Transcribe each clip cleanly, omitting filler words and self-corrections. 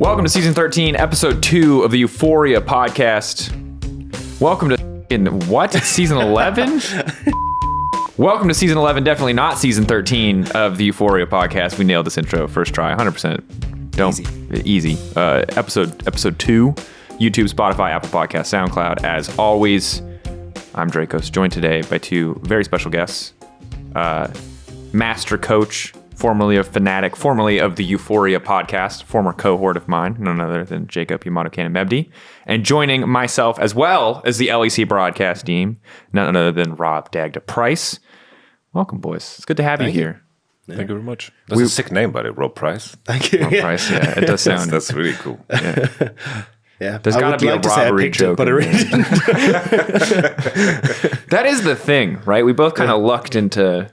Welcome to season 13, episode 2 of the Euphoria podcast. Welcome to what? It's season 11? Welcome to season 11, definitely not season 13 of the Euphoria podcast. We nailed this intro first try, 100%. Easy. Episode 2, YouTube, Spotify, Apple Podcasts, SoundCloud. As always, I'm Drakos, joined today by two very special guests. Master Coach, formerly of Fanatic, formerly of the Euphoria podcast, former cohort of mine, none other than YamatoCannon and Dagda, and joining myself as well as the LEC broadcast team, none other than Rob Dagda Price. Welcome, boys. It's good to have you here. Yeah. Thank you very much. That's a sick name, buddy. Rob Price. Thank you. Rob Price, yeah, it does sound. That's really cool. Yeah. Yeah, There's got to be a robbery joke. But I really didn't. That is the thing, right? We both kind of lucked into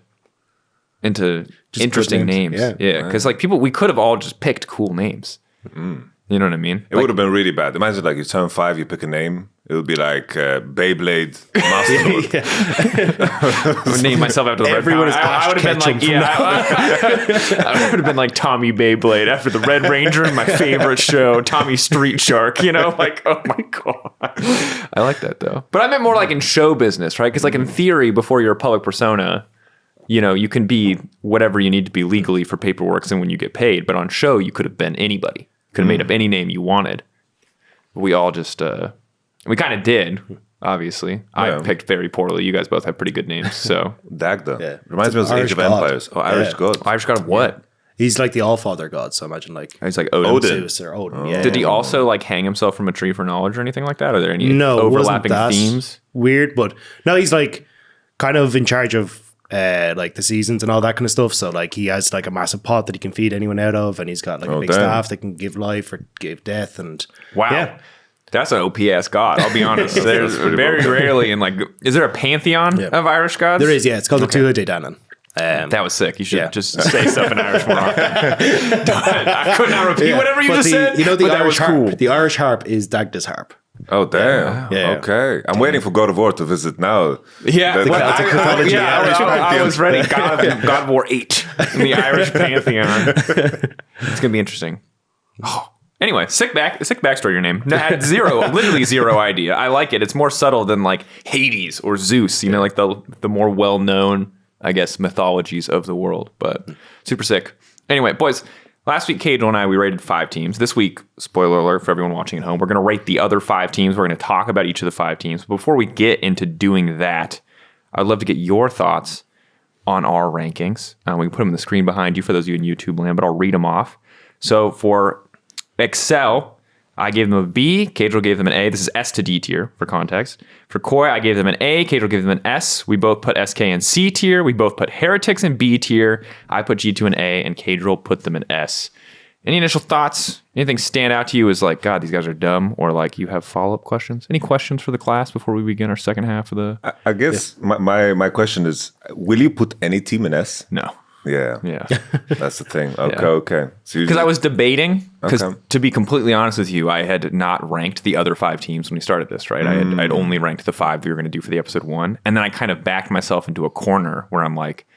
just interesting names. Yeah, because like we could have all just picked cool names. You know what I mean? It would have been really bad. Imagine like you turn 5, you pick a name. It would be like Beyblade Master. I would name myself after the Everyone Red Ranger. I would have been like, I would have been like Tommy Beyblade after the Red Ranger in my favorite show, Tommy Street Shark. You know, like, oh my god, I like that though. But I meant more like in show business, right? Because like in theory, before you're a public persona, you know, you can be whatever you need to be legally for paperwork and when you get paid. But on show, you could have been anybody. Could have made up any name you wanted. But we all just, we kind of did, obviously. I picked very poorly. You guys both have pretty good names, so. Dagda. Yeah. Reminds me of Age of Empires. Oh, Irish god. Irish god of what? He's like the All-Father god, so imagine like He's like Odin. Zeus or Odin. Yeah. Did he also like hang himself from a tree for knowledge or anything like that? Are there any No, overlapping wasn't that themes? weird, but no, he's like kind of in charge of like the seasons and all that kind of stuff. So like he has like a massive pot that he can feed anyone out of, and he's got like a big staff that can give life or give death. And Wow. yeah. That's an OP-ass god, I'll be honest. There's very rarely in like, is there a pantheon of Irish gods? There is, yeah. It's called the Tuatha De Danann. That was sick. You should just say stuff in Irish more often. I could not repeat whatever you just said. You know, the but Irish that was harp. cool. The Irish harp is Dagda's harp. Oh, damn. Yeah. Okay. I'm waiting for God of War to visit now. Yeah, I was ready. God of War 8 in the Irish pantheon. It's gonna be interesting. Oh. Anyway, sick backstory. Your name. No, I had literally zero idea. I like it. It's more subtle than like Hades or Zeus. You know, like the more well known, I guess, mythologies of the world. But super sick. Anyway, boys. Last week, Cage and I, we rated 5 teams. This week, spoiler alert for everyone watching at home, we're going to rate the other 5 teams. We're going to talk about each of the 5 teams. Before we get into doing that, I'd love to get your thoughts on our rankings. We can put them on the screen behind you for those of you in YouTube land, but I'll read them off. So for Excel, I gave them a B. Cadril gave them an A. This is S to D tier for context. For Koi, I gave them an A. Cadril gave them an S. We both put SK in C tier. We both put Heretics in B tier. I put G2 in A, and Cadril put them in S. Any initial thoughts? Anything stand out to you as like, God, these guys are dumb, or like you have follow-up questions? Any questions for the class before we begin our second half of the? I guess my question is, will you put any team in S? No. Yeah. That's the thing. Okay. Because I was debating, because to be completely honest with you, I had not ranked the other 5 teams when we started this, right? I'd only ranked the 5 we were going to do for the episode 1. And then I kind of backed myself into a corner where I'm like,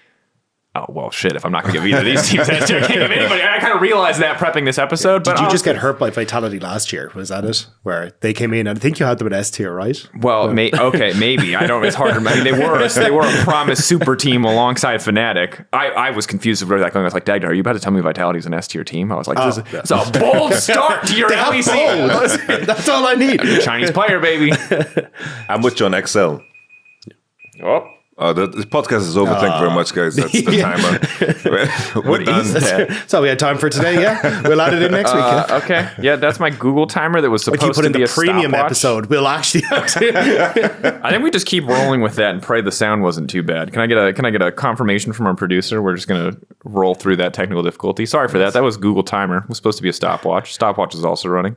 oh, well, shit, if I'm not going to give either of these teams S tier, I can't give anybody. I kind of realized that prepping this episode. Did you just get hurt by Vitality last year? Was that it? Where they came in, and I think you had them at S tier, right? Well, okay, maybe. I don't. It's hard to. I mean, they were a promised super team alongside Fnatic. I was confused with that going. I was like, Dagda, are you about to tell me Vitality's an S tier team? I was like, it's a bold start to your LEC. That's all I need. Chinese player, baby. I'm with you on Excel. Oh, the podcast is over. Thank you very much, guys. That's the timer. We're done. That's all we had time for today. Yeah, we'll add it in next week. Yeah. Okay. Yeah, that's my Google timer that was supposed to be a If you put in the premium episode, we'll actually have to. I think we just keep rolling with that and pray the sound wasn't too bad. Can I get a confirmation from our producer? We're just gonna roll through that technical difficulty. Sorry for that. That was Google timer. It was supposed to be a stopwatch. Stopwatch is also running.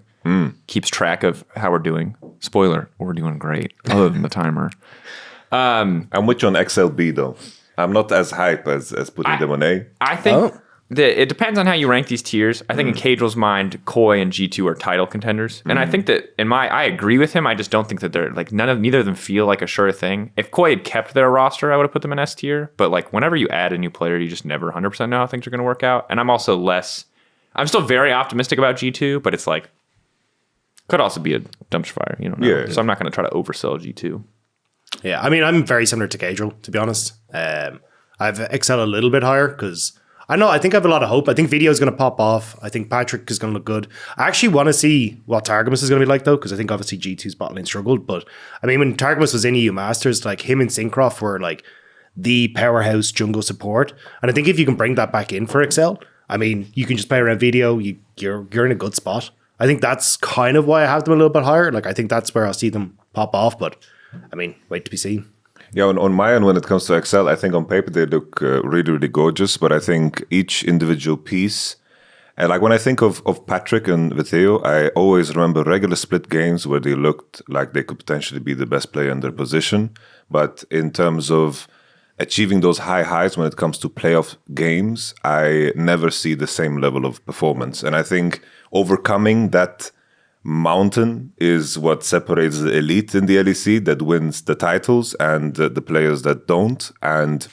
Keeps track of how we're doing. Spoiler: we're doing great, other than the timer. I'm with you on XLB though. I'm not as hype as putting them on A. I think it depends on how you rank these tiers. I think in Cadril's mind, Koi and G2 are title contenders. And I think that I agree with him. I just don't think that they're like neither of them feel like a sure thing. If Koi had kept their roster, I would have put them in S tier. But like whenever you add a new player, you just never 100% know how things are going to work out. And I'm also less I'm still very optimistic about G2, but it's like, could also be a dumpster fire. You don't know. Yeah. So I'm not going to try to oversell G2. Yeah, I mean, I'm very similar to Cadril, to be honest. I've Excel a little bit higher because I think I have a lot of hope. I think Video is going to pop off. I think Patrick is going to look good. I actually want to see what Targamas is going to be like, though, because I think obviously G2's bot lane struggled. But I mean, when Targamas was in EU Masters, like him and Syncroft were like the powerhouse jungle support. And I think if you can bring that back in for Excel, I mean, you can just play around Video. You're in a good spot. I think that's kind of why I have them a little bit higher. Like, I think that's where I'll see them pop off. But I mean, wait to be seen. Yeah, on my end, when it comes to Excel, I think on paper they look really, really gorgeous. But I think each individual piece, and like when I think of Patrick and Viteo, I always remember regular split games where they looked like they could potentially be the best player in their position. But in terms of achieving those high highs when it comes to playoff games, I never see the same level of performance. And I think overcoming that mountain is what separates the elite in the LEC that wins the titles and the players that don't. And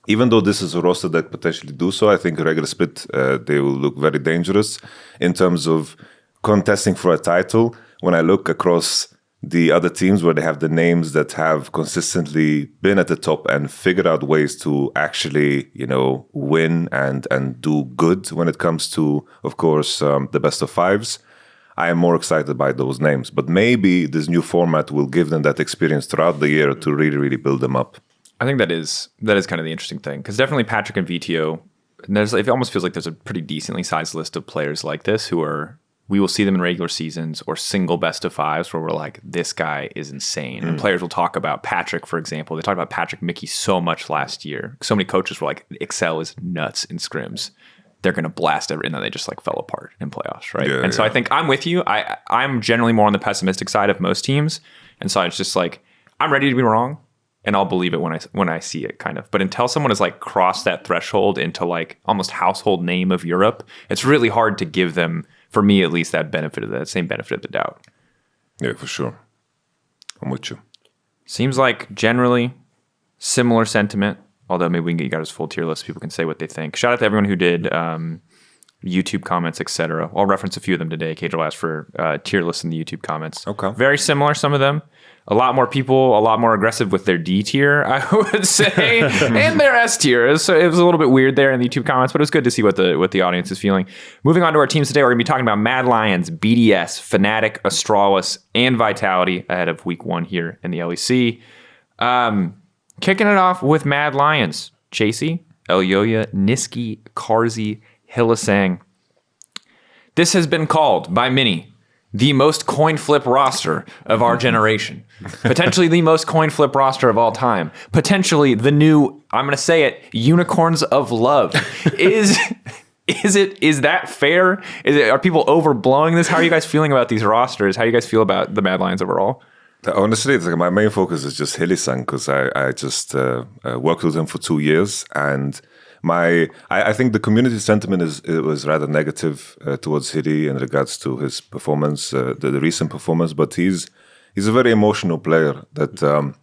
even though this is a roster that potentially do so, I think regular split, they will look very dangerous in terms of contesting for a title. When I look across the other teams where they have the names that have consistently been at the top and figured out ways to actually, win and do good when it comes to, of course, the best of fives, I am more excited by those names. But maybe this new format will give them that experience throughout the year to really, really build them up. I think that is kind of the interesting thing, because definitely Patrick and VTO, it almost feels like there's a pretty decently sized list of players like this who we will see them in regular seasons or single best of fives where we're like, this guy is insane. And players will talk about Patrick, for example. They talked about Patrick Mickey so much last year. So many coaches were like, Excel is nuts in scrims. They're going to blast and then they just like fell apart in playoffs, right? Yeah, so I think I'm with you. I'm generally more on the pessimistic side of most teams. And so it's just like, I'm ready to be wrong and I'll believe it when I see it, kind of. But until someone has like crossed that threshold into like almost household name of Europe, it's really hard to give them, for me at least, that same benefit of the doubt. Yeah, for sure. I'm with you. Seems like generally similar sentiment. Although maybe we can get you guys full tier list. People can say what they think. Shout out to everyone who did YouTube comments, etc. I'll reference a few of them today. Cadril asked for tier lists in the YouTube comments. Okay. Very similar, some of them. A lot more people, a lot more aggressive with their D tier, I would say, and their S tier. So it was a little bit weird there in the YouTube comments, but it was good to see what the audience is feeling. Moving on to our teams today, we're going to be talking about Mad Lions, BDS, Fnatic, Astralis, and Vitality ahead of week 1 here in the LEC. Kicking it off with Mad Lions. Chasey, Elyoya, Niski, Karzi, Hillisang. This has been called by many the most coin flip roster of our generation. Potentially the most coin flip roster of all time. Potentially the new, I'm going to say it, unicorns of love. Is that fair? Are people overblowing this? How are you guys feeling about these rosters? How do you guys feel about the Mad Lions overall? Honestly, it's like my main focus is just Hillisang because I just worked with him for 2 years, and I think the community sentiment was rather negative towards Hilly in regards to his performance, the recent performance. But he's a very emotional player that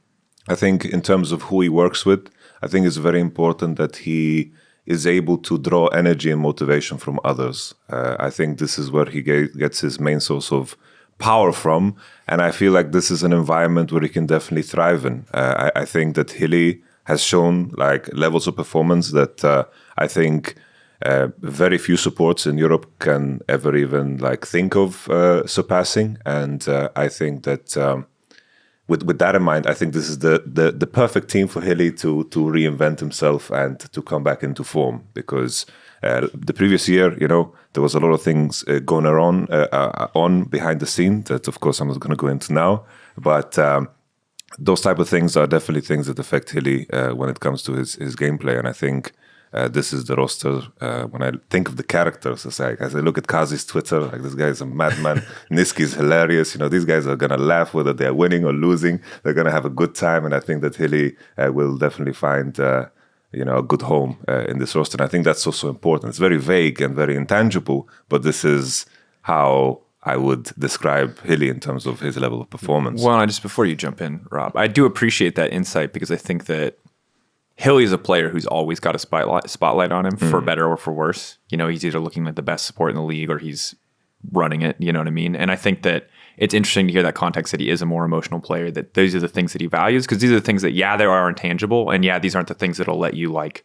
I think in terms of who he works with, I think it's very important that he is able to draw energy and motivation from others. I think this is where he gets his main source of power from, and I feel like this is an environment where he can definitely thrive in. I think that Hilly has shown like levels of performance that I think very few supports in Europe can ever even like think of surpassing, and I think that with that in mind, I think this is the perfect team for Hilly to reinvent himself and to come back into form, because the previous year, there was a lot of things going on behind the scene that, of course, I'm not going to go into now. But those type of things are definitely things that affect Hilly when it comes to his gameplay. And I think this is the roster. When I think of the characters, as I look at Kazi's Twitter, like this guy is a madman. Niski is hilarious. These guys are going to laugh whether they're winning or losing. They're going to have a good time. And I think that Hilly will definitely find a good home in this roster. And I think that's also important. It's very vague and very intangible, but this is how I would describe Hilly in terms of his level of performance. Well, just before you jump in, Rob, I do appreciate that insight, because I think that Hilly is a player who's always got a spotlight on him, for better or for worse. He's either looking like the best support in the league or he's running it. You know what I mean? And I think that it's interesting to hear that context that he is a more emotional player, that those are the things that he values, because these are the things that, they are intangible. And these aren't the things that'll let you like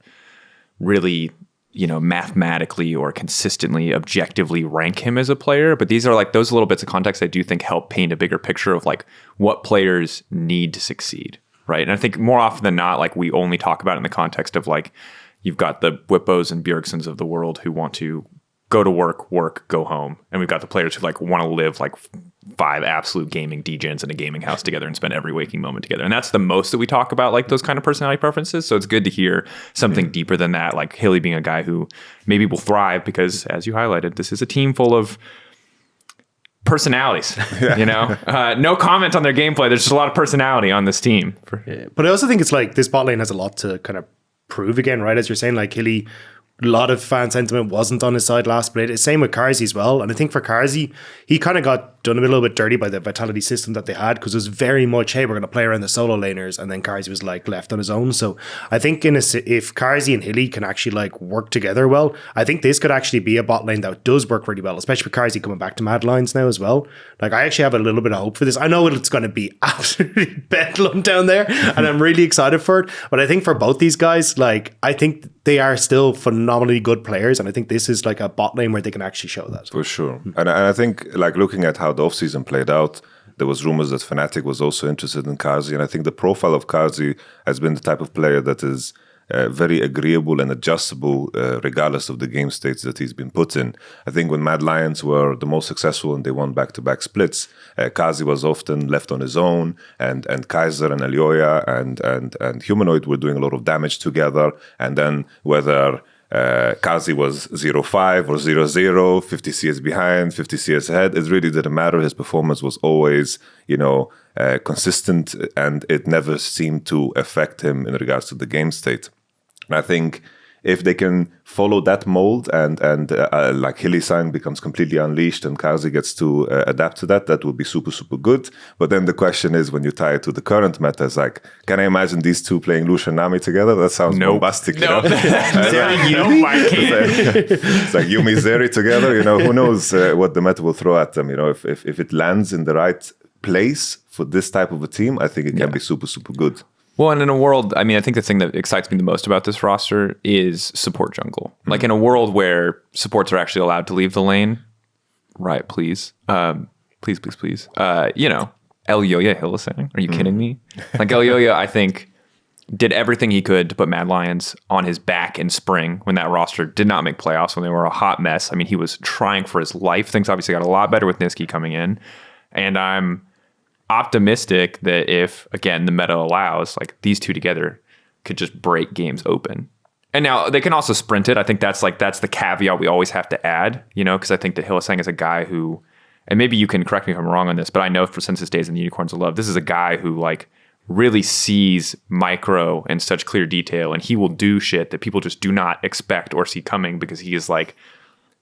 really, mathematically or consistently, objectively rank him as a player. But these are like those little bits of context I do think help paint a bigger picture of like what players need to succeed. Right. And I think more often than not, like we only talk about it in the context of like, you've got the Whippos and Bjergsons of the world who want to go to work, go home. And we've got the players who like want to live like 5 absolute gaming degens in a gaming house together and spend every waking moment together. And that's the most that we talk about, like those kind of personality preferences. So it's good to hear something deeper than that, like Hilly being a guy who maybe will thrive because, as you highlighted, this is a team full of personalities. No comment on their gameplay. There's just a lot of personality on this team. But I also think it's like this bot lane has a lot to kind of prove again, right? As you're saying, like Hilly, a lot of fan sentiment wasn't on his side last split. Same with Carzzy as well. And I think for Carzzy, he kind of got done a little bit dirty by the Vitality system that they had, because it was very much, hey, we're going to play around the solo laners, and then Carzzy was like left on his own. So I think if Carzzy and Hilly can actually like work together well, I think this could actually be a bot lane that does work really well, especially with Carzzy coming back to Mad Lions now as well. Like I actually have a little bit of hope for this. I know it's going to be absolutely bedlam down there, and I'm really excited for it. But I think for both these guys, like I think they are still phenomenally good players, and I think this is like a bot lane where they can actually show that. For sure. And I think like looking at how the offseason played out, there was rumors that Fnatic was also interested in Carzzy, and I think the profile of Carzzy has been the type of player that is very agreeable and adjustable regardless of the game states that he's been put in. I think when Mad Lions were the most successful and they won back-to-back splits, Carzzy was often left on his own, and Kaiser and Elioya and Humanoid were doing a lot of damage together. And then whether Carzzy was 0-5 or 0-0, 50 CS behind, 50 CS ahead, it really didn't matter. His performance was always, consistent, and it never seemed to affect him in regards to the game state. And I think if they can follow that mold and like Hilly-san becomes completely unleashed and Carzzy gets to adapt to that, that would be super, super good. But then the question is, when you tie it to the current meta, it's like, can I imagine these two playing Lucian Nami together? That sounds bombastic. Nope. I can't. It's like Yuumi Zeri together. Who knows what the meta will throw at them. If it lands in the right place for this type of a team, I think it can be super, super good. Well, and in a world, I think the thing that excites me the most about this roster is support jungle. Like in a world where supports are actually allowed to leave the lane, right? Please. Please. Elioya Hylissang, are you kidding me? Like Elioya, I think, did everything he could to put Mad Lions on his back in spring when that roster did not make playoffs, when they were a hot mess. He was trying for his life. Things obviously got a lot better with Niski coming in. And I'm optimistic that if, again, the meta allows, like these two together could just break games open. And now they can also sprint it. I think that's the caveat we always have to add, because I think that Hylissang is a guy who, and maybe you can correct me if I'm wrong on this, but I know since his days in the Unicorns of Love, this is a guy who like really sees micro in such clear detail, and he will do shit that people just do not expect or see coming, because he is like,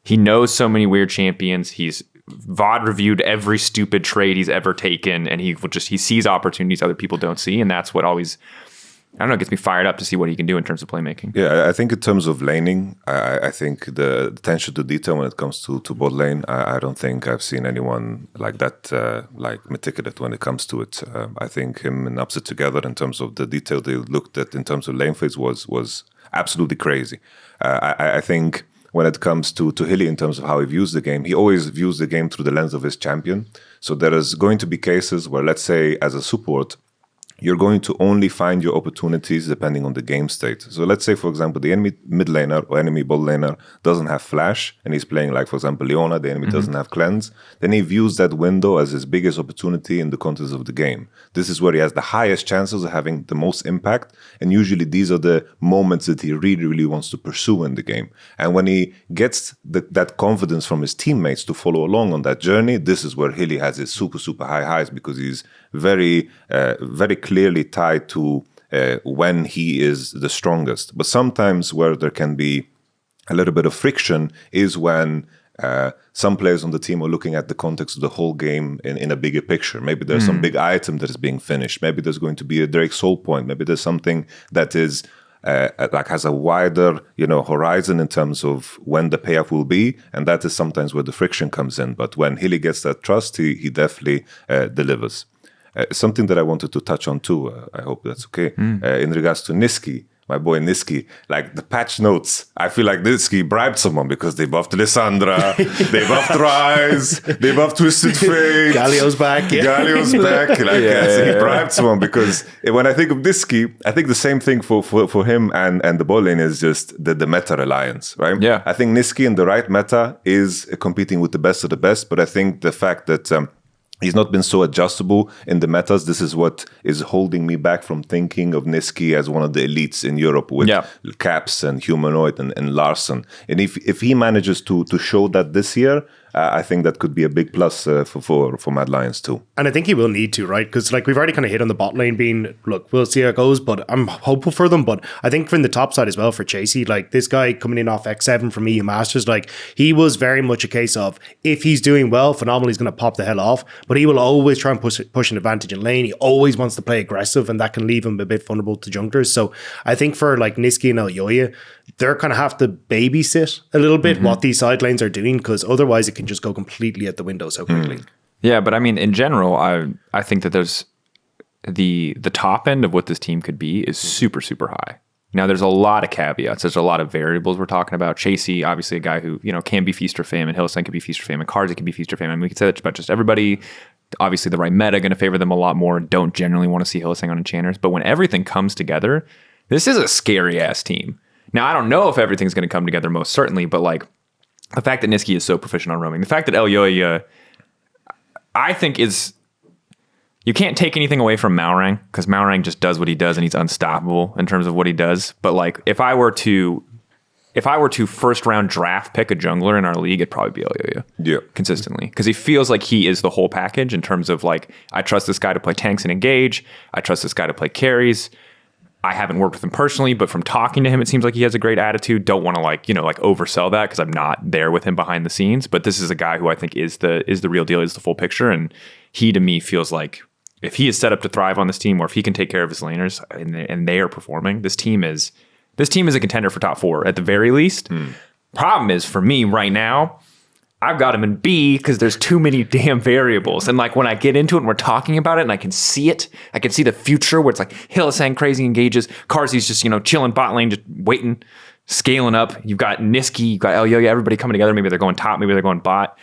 he knows so many weird champions. He's VOD reviewed every stupid trade he's ever taken, and he sees opportunities other people don't see, and that's what always, gets me fired up to see what he can do in terms of playmaking. Yeah, I think in terms of laning, I think the attention to detail when it comes to bot lane, I don't think I've seen anyone like that, like meticulous when it comes to it. I think him and Upset together, in terms of the detail they looked at in terms of lane phase, was absolutely crazy. I think when it comes to Hilly in terms of how he views the game, he always views the game through the lens of his champion. So there is going to be cases where, let's say, as a support, you're going to only find your opportunities depending on the game state. So let's say, for example, the enemy mid laner or enemy bot laner doesn't have flash, and he's playing, like, for example, Leona, the enemy doesn't have cleanse, then he views that window as his biggest opportunity in the context of the game. This is where he has the highest chances of having the most impact, and usually these are the moments that he really, really wants to pursue in the game. And when he gets that confidence from his teammates to follow along on that journey, this is where Hilly has his super, super high highs, because he's very, very clearly tied to when he is the strongest. But sometimes where there can be a little bit of friction is when some players on the team are looking at the context of the whole game in a bigger picture. Maybe there's some big item that is being finished. Maybe there's going to be a Drake soul point. Maybe there's something that is like has a wider, horizon in terms of when the payoff will be, and that is sometimes where the friction comes in. But when Hilly gets that trust, he definitely delivers. Something that I wanted to touch on too, I hope that's okay, in regards to Niski. My boy Niski, like the patch notes, I feel like Niski bribed someone because they buffed Lissandra, they buffed Rise, they buffed Twisted Fate. Galio's back. Yeah. Galio's back. So he bribed someone, because when I think of Niski, I think the same thing for him and the bot lane is just the meta alliance, right? Yeah. I think Niski in the right meta is competing with the best of the best, but I think the fact that he's not been so adjustable in the metas. This is what is holding me back from thinking of Niski as one of the elites in Europe with Caps and Humanoid and Larson. And if he manages to show that this year, I think that could be a big plus for Mad Lions too. And I think he will need to, right? Because we've already kind of hit on the bot lane being, look, we'll see how it goes, but I'm hopeful for them. But I think from the top side as well for Chasey, this guy coming in off X7 from EU Masters, he was very much a case of, if he's doing well, phenomenal, he's going to pop the hell off. But he will always try and push an advantage in lane. He always wants to play aggressive, and that can leave him a bit vulnerable to junglers. So I think for Niski and Elyoya, they're kind of have to babysit a little bit what these side lanes are doing, because otherwise it can just go completely out the window so quickly. Yeah, but I mean, in general, I think that there's the top end of what this team could be is super, super high. Now, there's a lot of caveats. There's a lot of variables we're talking about. Chasey, obviously a guy who, can be feast or fame, and Hylissang can be feast or fame, and Karza can be feast or fame. I mean, we can say that about just everybody. Obviously, the right meta going to favor them a lot more. Don't generally want to see Hylissang on enchanters. But when everything comes together, this is a scary-ass team. Now, I don't know if everything's going to come together, most certainly, but the fact that Niski is so proficient on roaming, the fact that Elyoya, I think is, you can't take anything away from Malrang, because Malrang just does what he does and he's unstoppable in terms of what he does. But if I were to first round draft pick a jungler in our league, it'd probably be Elyoya. Yeah. Consistently. Because he feels like he is the whole package in terms of I trust this guy to play tanks and engage. I trust this guy to play carries. I haven't worked with him personally, but from talking to him, it seems like he has a great attitude. Don't want to oversell that, because I'm not there with him behind the scenes. But this is a guy who I think is the real deal, is the full picture. And he, to me, feels like if he is set up to thrive on this team, or if he can take care of his laners and they are performing, this team is a contender for top 4 at the very least. Problem is, for me right now, I've got him in B because there's too many damn variables. And when I get into it and we're talking about it and I can see it, I can see the future where it's Hylissang crazy engages, Karzi's just, chilling bot lane, just waiting, scaling up. You've got Niski, you've got Elyoya, everybody coming together. Maybe they're going top, maybe they're going bot.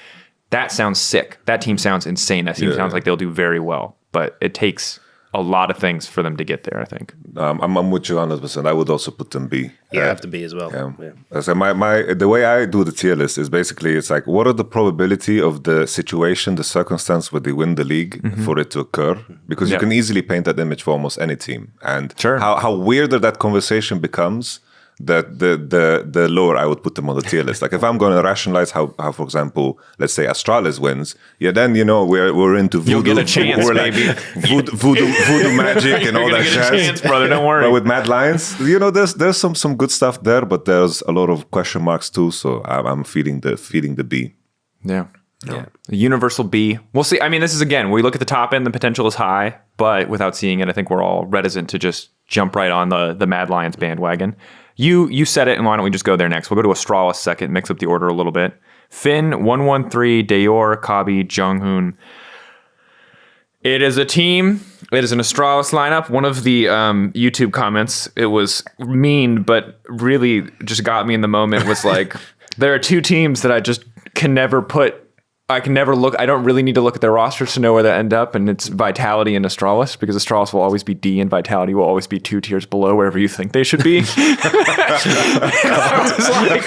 That sounds sick. That team sounds insane. That team sounds like they'll do very well. But it takes a lot of things for them to get there, I think. I'm with you 100%. I would also put them B. Yeah, I have to B as well. Yeah. So the way I do the tier list is basically, it's what are the probability of the situation, the circumstance where they win the league for it to occur? Because you can easily paint that image for almost any team. And how weirder that conversation becomes, the lower I would put them on the tier list. If I'm going to rationalize how for example, let's say Astralis wins, then we're into voodoo. You'll get a chance, maybe. Voodoo magic and all that shit. You're gonna get a chance, brother. Don't worry. But with Mad Lions, there's some good stuff there, but there's a lot of question marks too. So I'm feeding the B. Yeah. The universal B. We'll see. I mean, this is, again, we look at the top end, the potential is high, but without seeing it, I think we're all reticent to just jump right on the Mad Lions bandwagon. You said it, and why don't we just go there next? We'll go to Astralis second, mix up the order a little bit. Finn, 113, Dayor, Kabi, Junghoon. It is a team. It is an Astralis lineup. One of the YouTube comments, it was mean, but really just got me in the moment, was there are 2 teams that I just can never put. I can never look. I don't really need to look at their rosters to know where they end up, and it's Vitality and Astralis, because Astralis will always be D and Vitality will always be 2 tiers below wherever you think they should be. I was oh my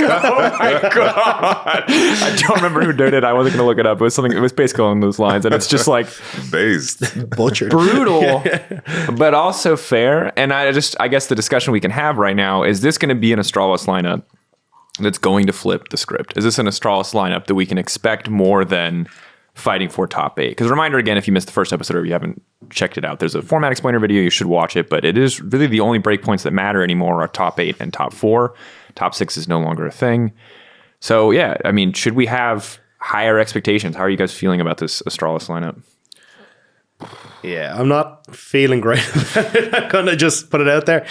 God. I don't remember who did it. I wasn't going to look it up. It was basically along those lines, and it's just based, butchered, brutal, but also fair. And I guess the discussion we can have right now is this going to be an Astralis lineup that's going to flip the script? Is this an Astralis lineup that we can expect more than fighting for top 8? Because reminder again, if you missed the first episode or you haven't checked it out, there's a format explainer video. You should watch it, but it is really the only breakpoints that matter anymore are top 8 and top 4. Top 6 is no longer a thing. So yeah, I mean, should we have higher expectations? How are you guys feeling about this Astralis lineup? Yeah, I'm not feeling great about it. I'm going to just put it out there.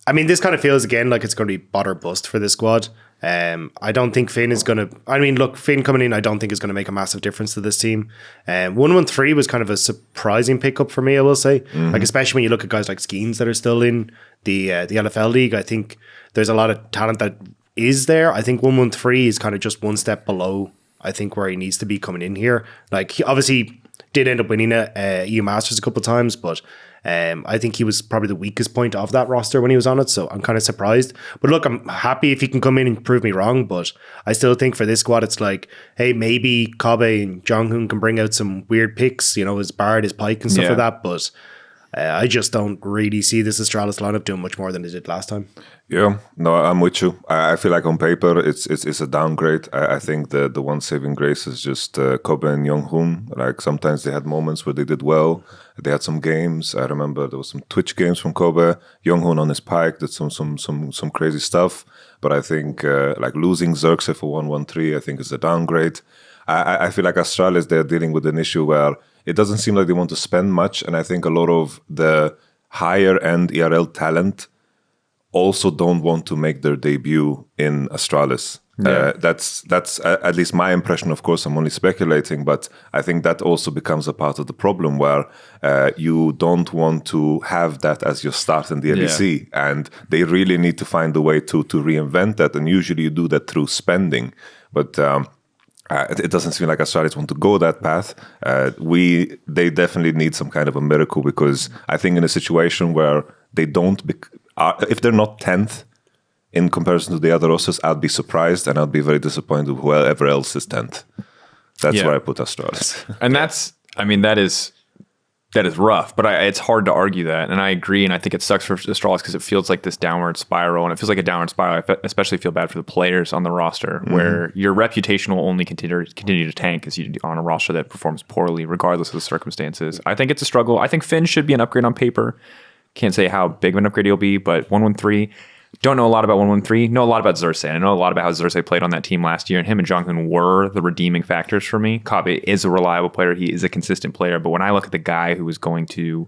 I mean, this kind of feels again like it's going to be bot or bust for this squad. I don't think Finn is going to. I mean, look, Finn coming in, I don't think is going to make a massive difference to this team. 113 was kind of a surprising pickup for me, I will say. Like, especially when you look at guys like Skeens that are still in the LFL league. I think there's a lot of talent that is there. I think 113 is kind of just one step below, I think, where he needs to be coming in here. Like, he obviously did end up winning a EU Masters a couple of times, but I think he was probably the weakest point of that roster when he was on it, so I'm kind of surprised. But look, I'm happy if he can come in and prove me wrong, but I still think for this squad, it's like, hey, maybe Kobe and Jonghoon can bring out some weird picks, you know, his Bard, his Pike and stuff like that, but I just don't really see this Astralis lineup doing much more than it did last time. Yeah, no, I'm with you. I feel like on paper it's a downgrade. I think the one saving grace is just Kobe and Jonghoon. Like sometimes they had moments where they did well. They had some games. I remember there was some Twitch games from Kobe. Jonghoon on his Pike did some crazy stuff. But I think like losing Xerxes for 113, I think is a downgrade. I feel like Astralis, they're dealing with an issue where it doesn't seem like they want to spend much. And I think a lot of the higher end ERL talent also don't want to make their debut in Astralis. Yeah. That's at least my impression. Of course, I'm only speculating, but I think that also becomes a part of the problem where you don't want to have that as your start in the LEC. And they really need to find a way to reinvent that. And usually you do that through spending. But it doesn't seem like Astralis want to go that path. They definitely need some kind of a miracle, because I think in a situation where they don't, if they're not 10th in comparison to the other rosters, I'd be surprised and I'd be very disappointed with whoever else is 10th. That's where I put Astralis. And that is rough, but it's hard to argue that. And I agree, and I think it sucks for Astralis because it feels like this downward spiral, and it feels like a downward spiral. I especially feel bad for the players on the roster, where your reputation will only continue to tank as you're on a roster that performs poorly, regardless of the circumstances. I think it's a struggle. I think Finn should be an upgrade on paper. Can't say how big of an upgrade he'll be, but 113, don't know a lot about 113. Know a lot about Xerxes. I know a lot about how Xerxes played on that team last year, and him and Jonghoon were the redeeming factors for me. Kobe is a reliable player. He is a consistent player. But when I look at the guy who is you're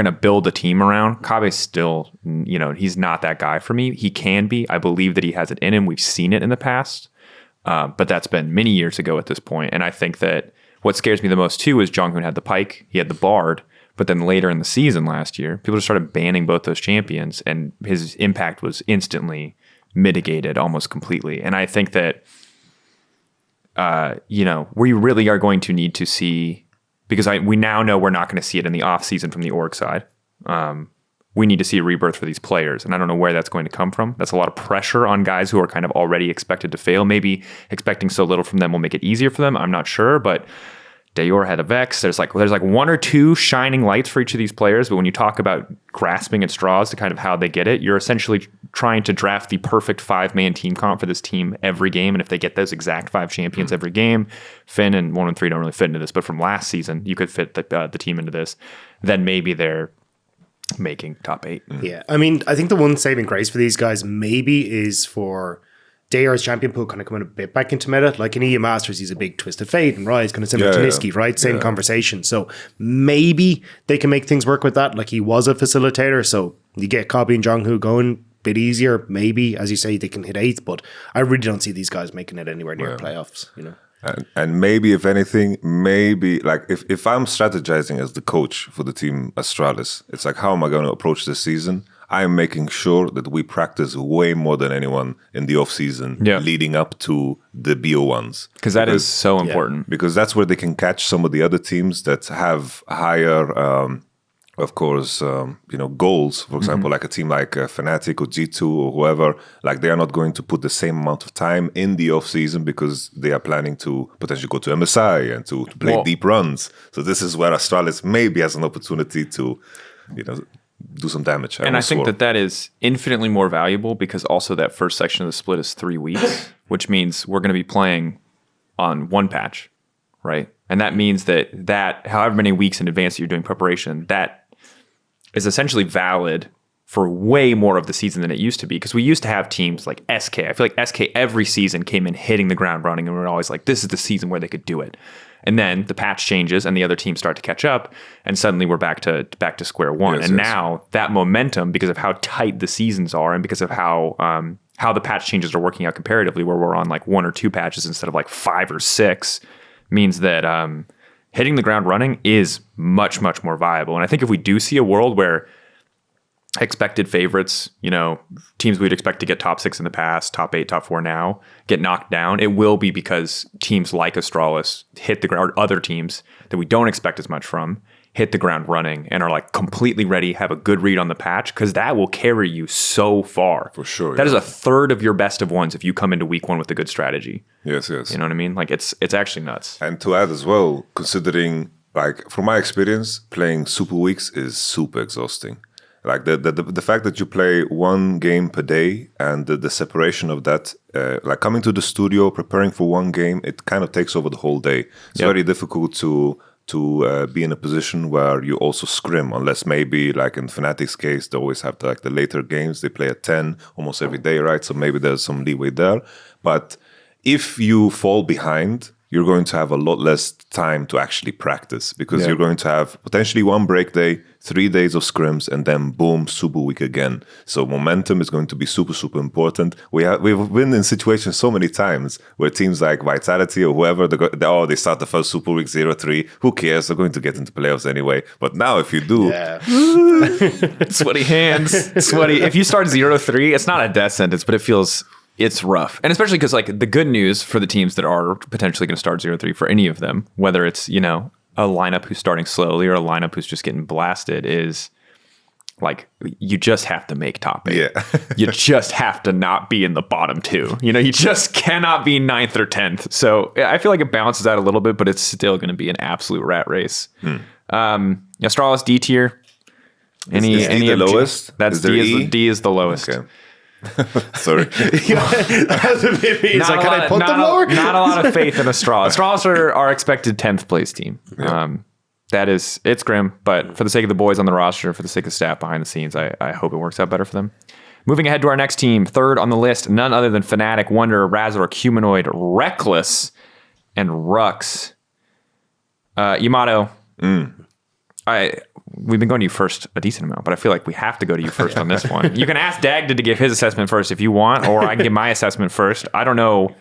going to build a team around, Kobe's still, he's not that guy for me. He can be. I believe that he has it in him. We've seen it in the past. But that's been many years ago at this point. And I think that what scares me the most, too, is Jonghoon had the Pike. He had the Bard. But then later in the season last year, people just started banning both those champions, and his impact was instantly mitigated almost completely. And I think that, we really are going to need to see, because we now know we're not going to see it in the off season from the org side. We need to see a rebirth for these players, and I don't know where that's going to come from. That's a lot of pressure on guys who are kind of already expected to fail. Maybe expecting so little from them will make it easier for them. I'm not sure, but Dayor had a Vex. There's like one or two shining lights for each of these players, but when you talk about grasping at straws to kind of how they get it, you're essentially trying to draft the perfect 5-man team comp for this team every game, and if they get those exact 5 champions every game, Finn and 113 don't really fit into this, but from last season, you could fit the team into this, then maybe they're making top 8. Yeah, I mean, I think the one saving grace for these guys maybe is for Dayor's champion pool kind of coming a bit back into meta. Like in EU Masters, he's a big Twisted Fate and Rise, kind of similar to Niski, right? Same conversation. So maybe they can make things work with that. Like he was a facilitator, so you get Kobe and Jonghoon going a bit easier. Maybe, as you say, they can hit 8th, but I really don't see these guys making it anywhere near playoffs, And maybe, if anything, like if I'm strategizing as the coach for the team Astralis, it's like, how am I going to approach this season? I'm making sure that we practice way more than anyone in the off season leading up to the BO1s. Because that is so important. Because that's where they can catch some of the other teams that have higher, of course, goals. For example, like a team like Fnatic or G2 or whoever, like they are not going to put the same amount of time in the off season because they are planning to potentially go to MSI and to play deep runs. So this is where Astralis maybe has an opportunity to, do some damage. And I think that is infinitely more valuable, because also that first section of the split is 3 weeks, which means we're going to be playing on one patch, right? And that means that however many weeks in advance that you're doing preparation, that is essentially valid for way more of the season than it used to be. Because we used to have teams like SK. I feel like SK every season came in hitting the ground running, and we were always like, this is the season where they could do it. And then the patch changes and the other teams start to catch up, and suddenly we're back to square one. Now that momentum, because of how tight the seasons are and because of how the patch changes are working out comparatively, where we're on like 1 or 2 patches instead of like 5 or 6, means that hitting the ground running is much, much more viable. And I think if we do see a world where expected favorites, teams we'd expect to get top 6 in the past, top 8, top 4 now, get knocked down, it will be because teams like Astralis hit the ground, or other teams that we don't expect as much from, hit the ground running and are like completely ready, have a good read on the patch, because that will carry you so far. For sure. That is a third of your best of ones if you come into week 1 with a good strategy. Yes. You know what I mean? Like it's actually nuts. And to add as well, considering, like, from my experience, playing super weeks is super exhausting. Like the fact that you play 1 game per day and the separation of that, like coming to the studio, preparing for 1 game, it kind of takes over the whole day. It's very difficult to be in a position where you also scrim, unless maybe like in Fnatic's case, they always have the later games. They play at 10 almost every day, right? So maybe there's some leeway there. But if you fall behind, you're going to have a lot less time to actually practice, because you're going to have potentially 1 break day, 3 days of scrims, and then boom, super week again. So momentum is going to be super, super important. We've been in situations so many times where teams like Vitality or whoever, they start the first super week 0-3. Who cares? They're going to get into playoffs anyway. But now if you do... Sweaty hands. Sweaty. If you start 0-3, it's not a death sentence, but it's rough. And especially because like the good news for the teams that are potentially going to start 0-3 for any of them, whether it's, a lineup who's starting slowly or a lineup who's just getting blasted, is like you just have to make top 8. Yeah. You just have to not be in the bottom 2. You just cannot be 9th or 10th. So I feel like it balances out a little bit, but it's still going to be an absolute rat race. Astralis D tier. Is D the lowest? That's D is the lowest. Okay. Sorry. That's a bit mean. Can I put them lower? Not a lot of faith in Astralis. Astralis are our expected 10th place team. Yeah. It's grim, but for the sake of the boys on the roster, for the sake of staff behind the scenes, I hope it works out better for them. Moving ahead to our next team, 3rd on the list, none other than Fnatic, Wonder, Razork, Humanoid, Reckless, and Rux. Yamato. We've been going to you first a decent amount, but I feel like we have to go to you first on this one. You can ask Dagda to give his assessment first if you want, or I can give my assessment first. I don't know.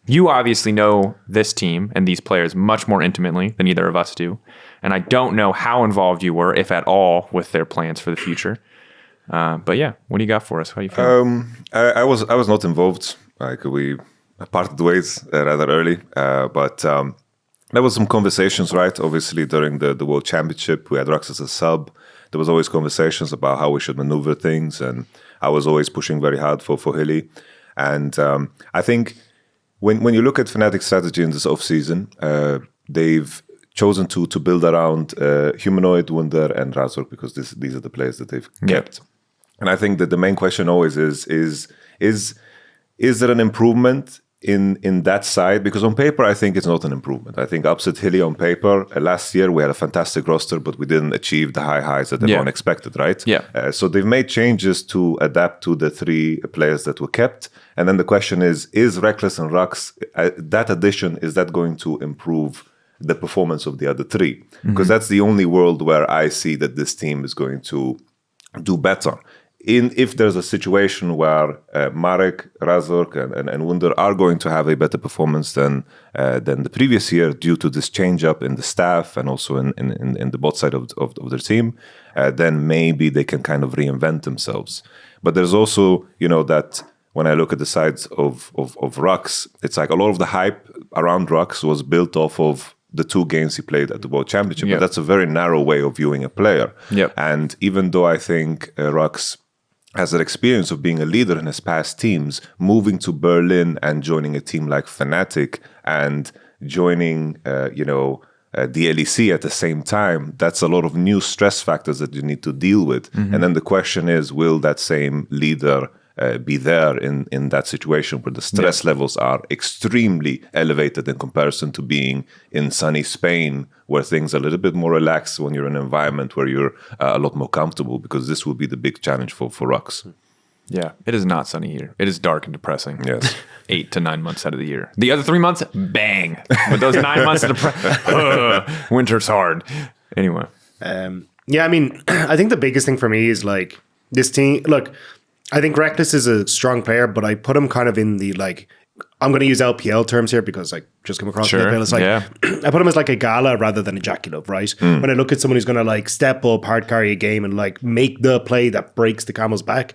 You obviously know this team and these players much more intimately than either of us do. And I don't know how involved you were, if at all, with their plans for the future. But yeah, what do you got for us? How do you feel? I was not involved. Like, we parted ways rather early, but there was some conversations, right? Obviously, during the World Championship, we had Rux as a sub. There was always conversations about how we should maneuver things, and I was always pushing very hard for Hilly. And I think when you look at Fnatic's strategy in this off-season, they've chosen to build around Humanoid, Wunder, and Razork, because these are the players that they've kept. And I think that the main question always is there an improvement in that side? Because on paper, I think it's not an improvement. I think upset Hilly on paper, last year we had a fantastic roster, but we didn't achieve the highs that everyone expected, right? Yeah. So they've made changes to adapt to the 3 players that were kept. And then the question is Reckless and Rux, that addition, is that going to improve the performance of the other 3? Because that's the only world where I see that this team is going to do better. If there's a situation where Marek, Razork, and Wunder are going to have a better performance than the previous year due to this change-up in the staff and also in the bot side of their team, then maybe they can kind of reinvent themselves. But there's also, that when I look at the sides of Rux, it's like a lot of the hype around Rux was built off of the 2 games he played at the World Championship. But that's a very narrow way of viewing a player. And even though I think Rux has an experience of being a leader in his past teams, moving to Berlin and joining a team like Fnatic and joining, the LEC at the same time, that's a lot of new stress factors that you need to deal with. And then the question is, will that same leader be there in that situation where the stress levels are extremely elevated in comparison to being in sunny Spain, where things are a little bit more relaxed when you're in an environment where you're a lot more comfortable, because this will be the big challenge for Rux. Yeah, it is not sunny here. It is dark and depressing. Yes. 8 to 9 months out of the year. The other 3 months, bang. But those 9 months of winter's hard. Anyway. Yeah, I mean, I think the biggest thing for me is like this team. Look, I think Reckless is a strong player, but I put him kind of in the like, I'm going to use LPL terms here because I just come across LPL. It's like, I put him as like a Gala rather than a Jaculov, right? When I look at someone who's going to like step up, hard carry a game and like make the play that breaks the camel's back,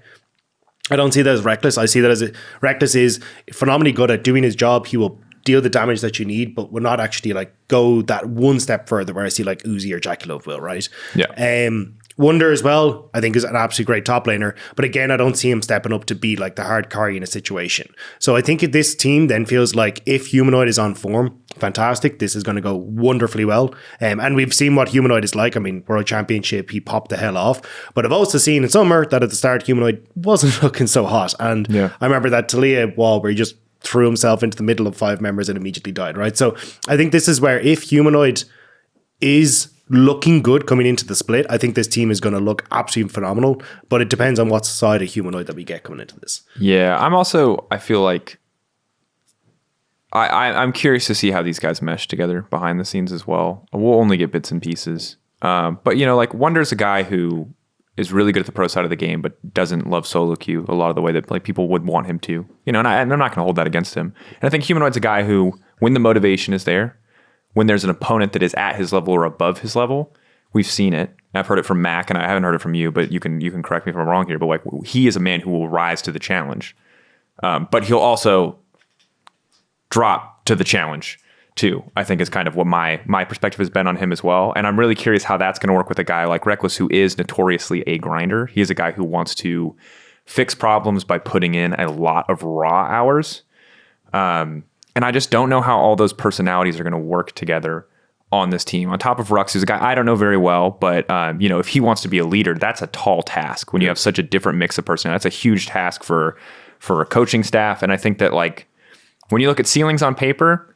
I don't see that as Reckless. I see that as Reckless is phenomenally good at doing his job. He will deal the damage that you need, but will not actually like go that one step further where I see like Uzi or Jaculov will, right? Yeah. Wonder as well, I think, is an absolutely great top laner. But again, I don't see him stepping up to be like the hard carry in a situation. So I think this team then feels like if Humanoid is on form, fantastic. This is going to go wonderfully well. And we've seen what Humanoid is like. I mean, World Championship, he popped the hell off. But I've also seen in summer that at the start, Humanoid wasn't looking so hot. And I remember that Talia wall where he just threw himself into the middle of 5 members and immediately died, right? So I think this is where if Humanoid is looking good coming into the split, I think this team is going to look absolutely phenomenal, but it depends on what side of Humanoid that we get coming into this. Yeah, I feel like I'm curious to see how these guys mesh together behind the scenes as well. We'll only get bits and pieces. But, you know, like Wonder's a guy who is really good at the pro side of the game, but doesn't love solo queue a lot of the way that like people would want him to. You know, and I'm not going to hold that against him. And I think Humanoid's a guy who, when the motivation is there, when there's an opponent that is at his level or above his level, we've seen it. I've heard it from Mac, and I haven't heard it from you, but you can correct me if I'm wrong here. But like, he is a man who will rise to the challenge, but he'll also drop to the challenge too. I think is kind of what my perspective has been on him as well. And I'm really curious how that's going to work with a guy like Reckless, who is notoriously a grinder. He is a guy who wants to fix problems by putting in a lot of raw hours. And I just don't know how all those personalities are going to work together on this team. On top of Rux, who's a guy I don't know very well, but you know, if he wants to be a leader, that's a tall task. When you have such a different mix of personality, that's a huge task for a coaching staff. And I think that like when you look at ceilings on paper,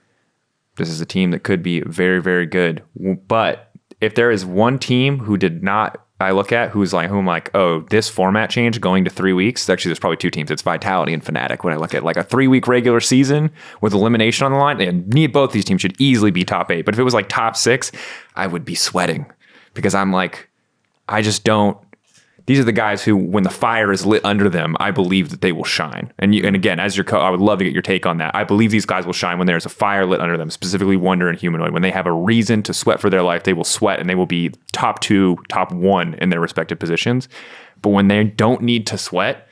this is a team that could be very, very good. But if there is one team who did not, I look at who I'm like, oh, this format change going to 3 weeks. Actually, there's probably 2 teams. It's Vitality and Fnatic. When I look at like a 3-week regular season with elimination on the line, and both these teams should easily be top 8. But if it was like top 6, I would be sweating because I'm like, I just don't. These are the guys who, when the fire is lit under them, I believe that they will shine. And again, as your coach, I would love to get your take on that. I believe these guys will shine when there's a fire lit under them, specifically Wonder and Humanoid. When they have a reason to sweat for their life, they will sweat and they will be top 2, top 1 in their respective positions. But when they don't need to sweat,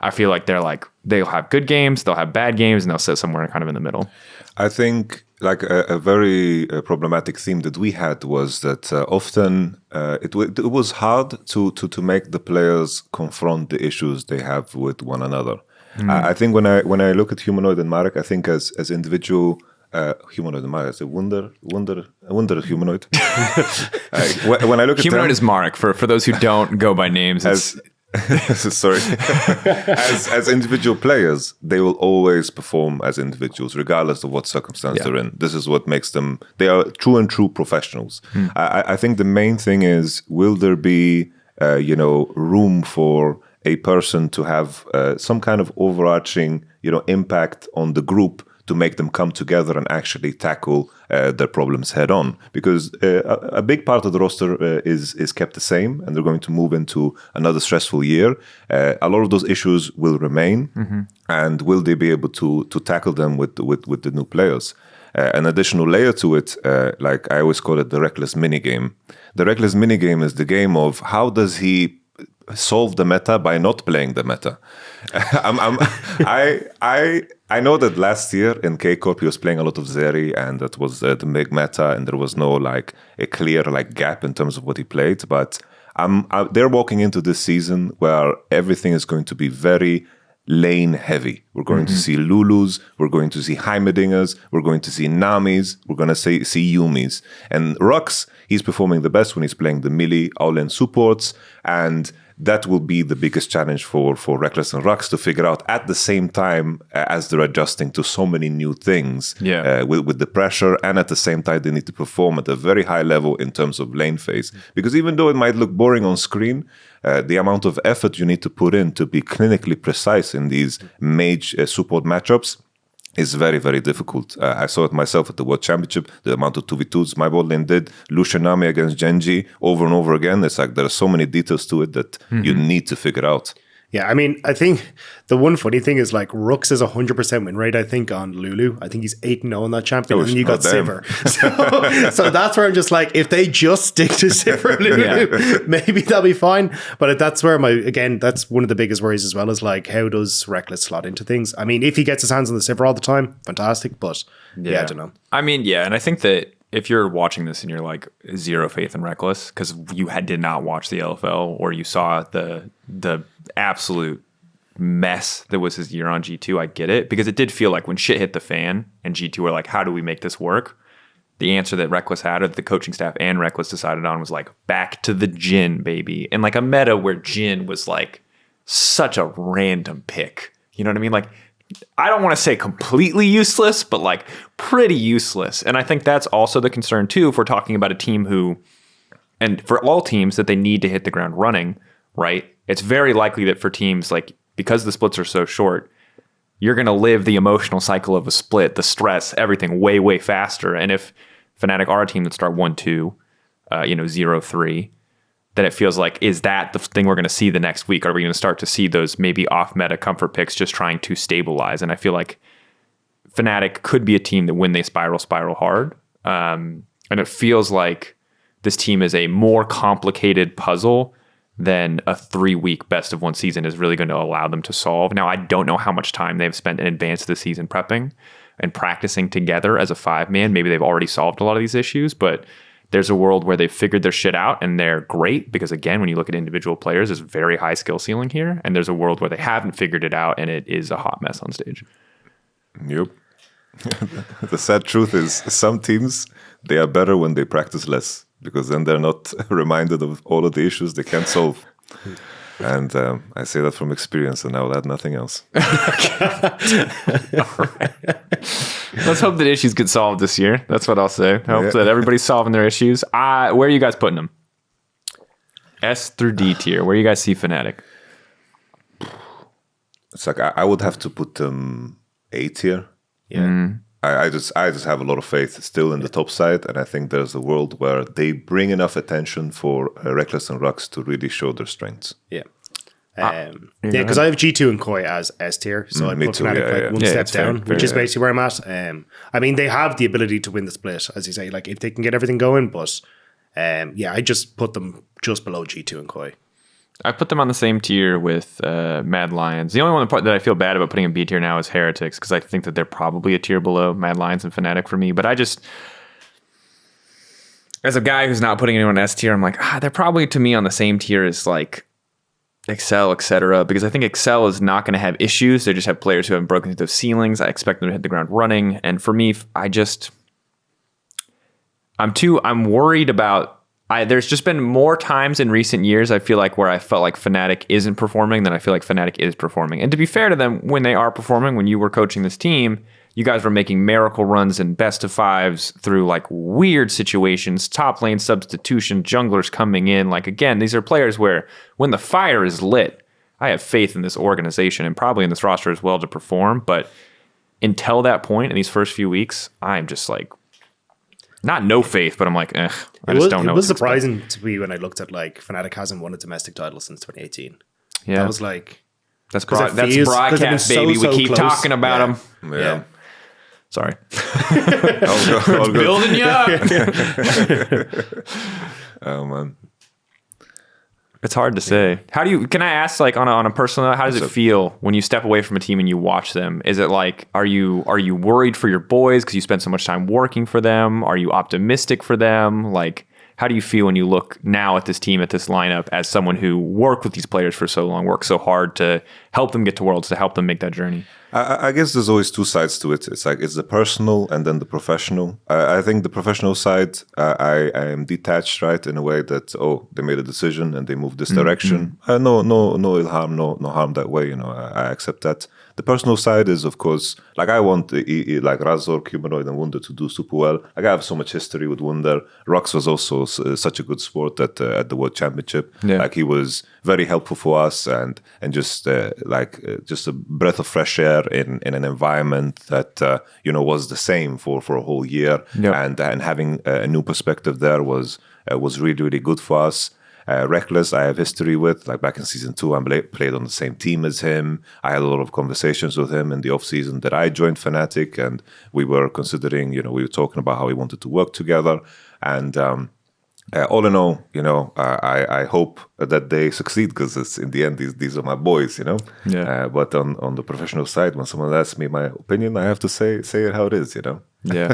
I feel like they'll have good games, they'll have bad games, and they'll sit somewhere kind of in the middle. I think like a very problematic theme that we had was that often it was hard to make the players confront the issues they have with one another. I think when I look at Humanoid and Marek, I think as individual Humanoid and Marek, as a wonder Humanoid. When I look at Humanoid is Marek for those who don't go by names. Sorry. as individual players, they will always perform as individuals, regardless of what circumstance they're in. This is what makes them. They are true professionals. I think the main thing is, will there be, room for a person to have some kind of overarching, impact on the group to make them come together and actually tackle their problems head on? Because a big part of the roster is kept the same, and they're going to move into another stressful year. A lot of those issues will remain, and will they be able to tackle them with the new players? An additional layer to it, like I always call it the reckless minigame. The reckless minigame is the game of how does he solve the meta by not playing the meta. I know that last year in K-Corp he was playing a lot of Zeri, and that was the big meta, and there was no like a clear like gap in terms of what he played. But they're walking into this season where everything is going to be very lane heavy. We're going to see Lulus, we're going to see Heimerdingers, we're going to see Namis, we're going to see Yumis. And Rux, he's performing the best when he's playing the melee all-in supports, and that will be the biggest challenge for Reckless and Rux to figure out at the same time as they're adjusting to so many new things with the pressure, and at the same time they need to perform at a very high level in terms of lane phase. Because even though it might look boring on screen, the amount of effort you need to put in to be clinically precise in these mage support matchups is very, very difficult. I saw it myself at the World Championship, the amount of 2v2s my bot lane did. Lucianami against Genji over and over again. It's like there are so many details to it that you need to figure out. Yeah, I mean, I think the one funny thing is like Rux is 100% win rate, I think, on Lulu. I think he's 8-0 on that champion, and you got Sivir. So that's where I'm just like, if they just stick to Sivir Lulu, maybe that'll be fine. But that's where that's one of the biggest worries as well, is like, how does Reckless slot into things? I mean, if he gets his hands on the Sivir all the time, fantastic. But yeah, I don't know. I mean, yeah, and I think that if you're watching this and you're like zero faith in Reckless because you did not watch the LFL, or you saw the absolute mess that was his year on G2, I get it, because it did feel like when shit hit the fan and G2 were like, how do we make this work? The answer that Reckless had, or the coaching staff and Reckless decided on, was like, back to the Jhin, baby. And like a meta where Jhin was like such a random pick. You know what I mean? Like, I don't want to say completely useless, but like pretty useless. And I think that's also the concern too, if we're talking about a team who, and for all teams, that they need to hit the ground running, right? It's very likely that for teams, like, because the splits are so short, you're going to live the emotional cycle of a split, the stress, everything way, way faster. And if Fnatic are a team that start 1-2, 0-3, then it feels like, is that the thing we're going to see the next week? Are we going to start to see those maybe off-meta comfort picks just trying to stabilize? And I feel like Fnatic could be a team that when they spiral hard. And it feels like this team is a more complicated puzzle than a 3-week best of one season is really going to allow them to solve. Now, I don't know how much time they've spent in advance of the season prepping and practicing together as a 5-man. Maybe they've already solved a lot of these issues, but there's a world where they've figured their shit out and they're great, because again, when you look at individual players, there's very high skill ceiling here. And there's a world where they haven't figured it out and it is a hot mess on stage. Yep. The sad truth is some teams, they are better when they practice less, because then they're not reminded of all of the issues they can't solve. And I say that from experience, and I will add nothing else. All right. Let's hope that issues get solved this year. That's what I'll say. I hope that everybody's solving their issues. Where are you guys putting them? S through D tier. Where do you guys see Fnatic? It's like I would have to put them A tier. Yeah. I just have a lot of faith still in the top side, and I think there's a world where they bring enough attention for Reckless and Rux to really show their strengths. Yeah. Because I have G2 and Koi as S tier, so I put Fnatic one step down, which is basically where I'm at. I mean, they have the ability to win the split, as you say, like if they can get everything going, but I just put them just below G2 and Koi. I put them on the same tier with Mad Lions. The only one that I feel bad about putting in B tier now is Heretics, because I think that they're probably a tier below Mad Lions and Fnatic for me. But I just, as a guy who's not putting anyone in S tier, I'm like, they're probably to me on the same tier as like Excel, etc. Because I think Excel is not going to have issues. They just have players who haven't broken through those ceilings. I expect them to hit the ground running. And for me, I'm worried about. There's just been more times in recent years, I feel like, where I felt like Fnatic isn't performing than I feel like Fnatic is performing. And to be fair to them, when they are performing, when you were coaching this team, you guys were making miracle runs and best of fives through like weird situations, top lane substitution, junglers coming in. Like, again, these are players where when the fire is lit, I have faith in this organization and probably in this roster as well to perform. But until that point, in these first few weeks, I'm just like, not no faith, but I'm like, I just don't know. It was surprising to me when I looked at like Fnatic hasn't won a domestic title since 2018. Yeah, that was like that's broadcast, baby. We keep talking about them. Yeah. Sorry, I'll go. Building you up. Oh man, it's hard to say. How do you? Can I ask, like, on a personal note, how does it feel when you step away from a team and you watch them? Is it like, are you worried for your boys because you spend so much time working for them? Are you optimistic for them? Like, How do you feel when you look now at this team, at this lineup, as someone who worked with these players for so long, worked so hard to help them get to Worlds, to help them make that journey? I guess there's always two sides to it. It's like it's the personal and then the professional. I think the professional side, I am detached, right, in a way that they made a decision and they moved this direction. No ill harm, no harm that way. I accept that. The personal side is, of course, like I want like Razor, Humanoid, and Wunder to do super well. Like I have so much history with Wunder. Rox was also such a good sport at the World Championship. Yeah. Like he was very helpful for us and just just a breath of fresh air in an environment that was the same for a whole year. Yeah. And having a new perspective there was really good for us. Reckless, I have history with. Like back in season 2, I played on the same team as him. I had a lot of conversations with him in the off season that I joined Fnatic, and we were considering. We were talking about how we wanted to work together. And all in all, I hope that they succeed because it's in the end these are my boys. Yeah. But on the professional side, when someone asks me my opinion, I have to say it how it is. Yeah.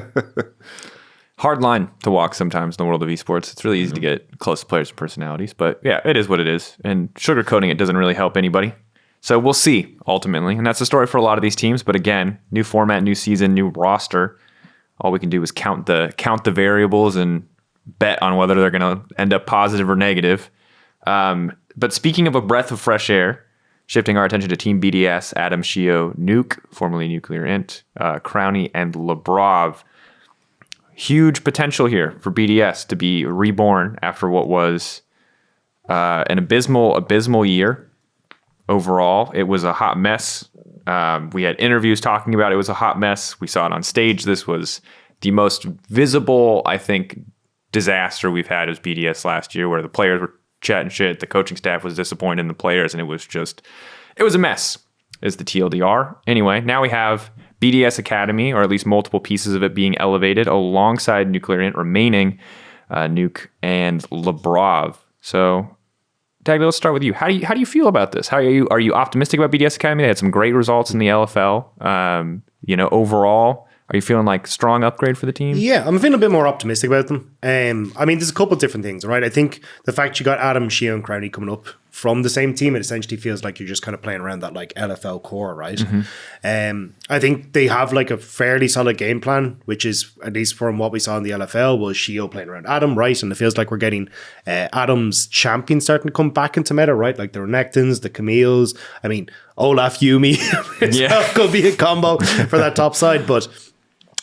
Hard line to walk sometimes in the world of esports. It's really easy to get close to players and personalities, but yeah, it is what it is. And sugarcoating it doesn't really help anybody. So we'll see ultimately. And that's the story for a lot of these teams. But again, new format, new season, new roster. All we can do is count the variables and bet on whether they're going to end up positive or negative. But speaking of a breath of fresh air, shifting our attention to Team BDS, Adam, Shio, Nuke, formerly Nuclear Int, Crowny, and Lebrov. Huge potential here for BDS to be reborn after what was an abysmal year overall. It was a hot mess. We had interviews talking about it was a hot mess. We saw it on stage. This was the most visible, I think, disaster we've had as BDS last year, where the players were chatting shit. The coaching staff was disappointed in the players, and it was a mess, is the TLDR. Anyway, now we have BDS Academy, or at least multiple pieces of it being elevated alongside Nuclear Int remaining, Nuke and Lebrov. So, Dagda, let's start with you. How do you feel about this? Are you optimistic about BDS Academy? They had some great results in the LFL. Overall, are you feeling like strong upgrade for the team? Yeah, I'm feeling a bit more optimistic about them. There's a couple of different things, right? I think the fact you got Adam, Shio, and Crowny coming up from the same team, it essentially feels like you're just kind of playing around that like LFL core, right? I think they have like a fairly solid game plan, which is, at least from what we saw in the LFL, was Shio playing around Adam, right? And it feels like we're getting Adam's champions starting to come back into meta, right? Like the Renekton's, the Camille's. Olaf, Yumi could be a combo for that top side, but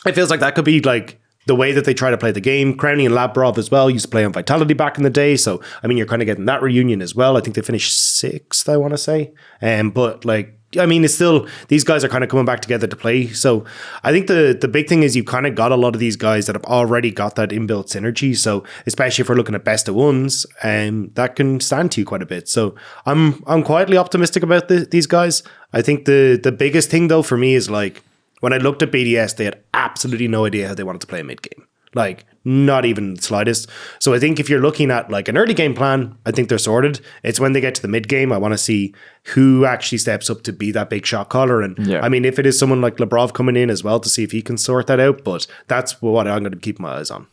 it feels like that could be like the way that they try to play the game. Crowny and Labrov as well used to play on Vitality back in the day. So, you're kind of getting that reunion as well. I think they finished 6th, I want to say. But it's still, these guys are kind of coming back together to play. So I think the big thing is you've kind of got a lot of these guys that have already got that inbuilt synergy. So especially if we're looking at best of ones, that can stand to you quite a bit. So I'm quietly optimistic about these guys. I think the biggest thing though for me is like, when I looked at BDS, they had absolutely no idea how they wanted to play a mid-game. Like, not even the slightest. So I think if you're looking at like an early game plan, I think they're sorted. It's when they get to the mid-game, I want to see who actually steps up to be that big shot caller. And if it is someone like Lebrov coming in as well, to see if he can sort that out. But that's what I'm going to keep my eyes on.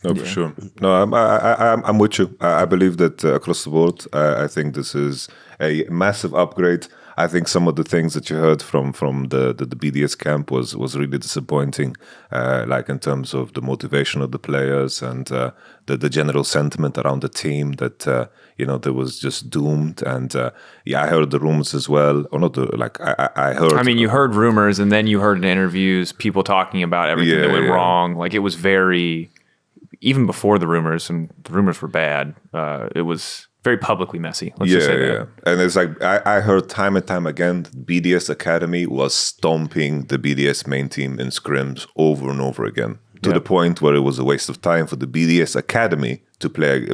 No, for sure. No, I'm with you. I believe that across the board, I think this is a massive upgrade. I think some of the things that you heard from the BDS camp was really disappointing, like in terms of the motivation of the players and the general sentiment around the team that there was just doomed. And I heard the rumors as well. Or not I heard. You heard rumors, and then you heard in interviews people talking about everything that went wrong. Like it was very, even before the rumors, and the rumors were bad. It was very publicly messy. Let's just say that. And it's like I heard time and time again, BDS Academy was stomping the BDS main team in scrims over and over again, to the point where it was a waste of time for the BDS Academy to play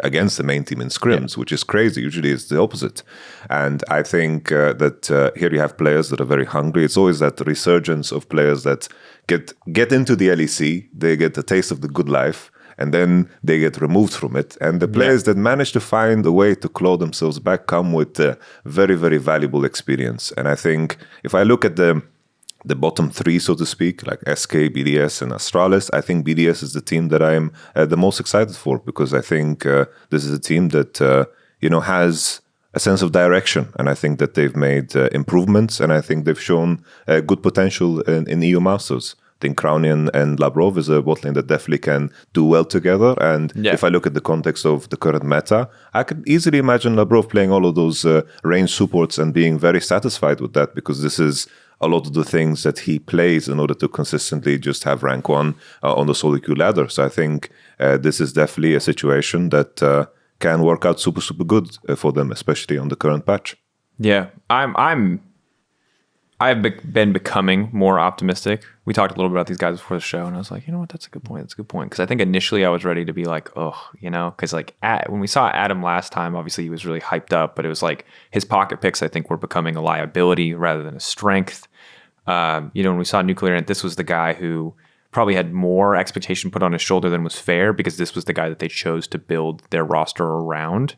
against the main team in scrims, which is crazy. Usually it's the opposite. And I think that here you have players that are very hungry. It's always that resurgence of players that get into the LEC, they get a taste of the good life, and then they get removed from it. And the players that manage to find a way to claw themselves back come with very, very valuable experience. And I think if I look at the the bottom three, so to speak, like SK, BDS, and Astralis, I think BDS is the team that I'm the most excited for, because I think this is a team that has a sense of direction, and I think that they've made improvements, and I think they've shown good potential in EU Masters. I think Crowney and Labrov is a bot lane that definitely can do well together. And if I look at the context of the current meta, I could easily imagine Labrov playing all of those range supports and being very satisfied with that, because this is a lot of the things that he plays in order to consistently just have rank 1 on the solo queue ladder. So I think this is definitely a situation that can work out super, super good for them, especially on the current patch. Yeah, I've been becoming more optimistic. We talked a little bit about these guys before the show, and I was like, you know what, that's a good point. That's a good point. Because I think initially I was ready to be like, because like when we saw Adam last time, obviously he was really hyped up, but it was like his pocket picks, I think, were becoming a liability rather than a strength. When we saw Nuclear Ant, this was the guy who probably had more expectation put on his shoulder than was fair, because this was the guy that they chose to build their roster around.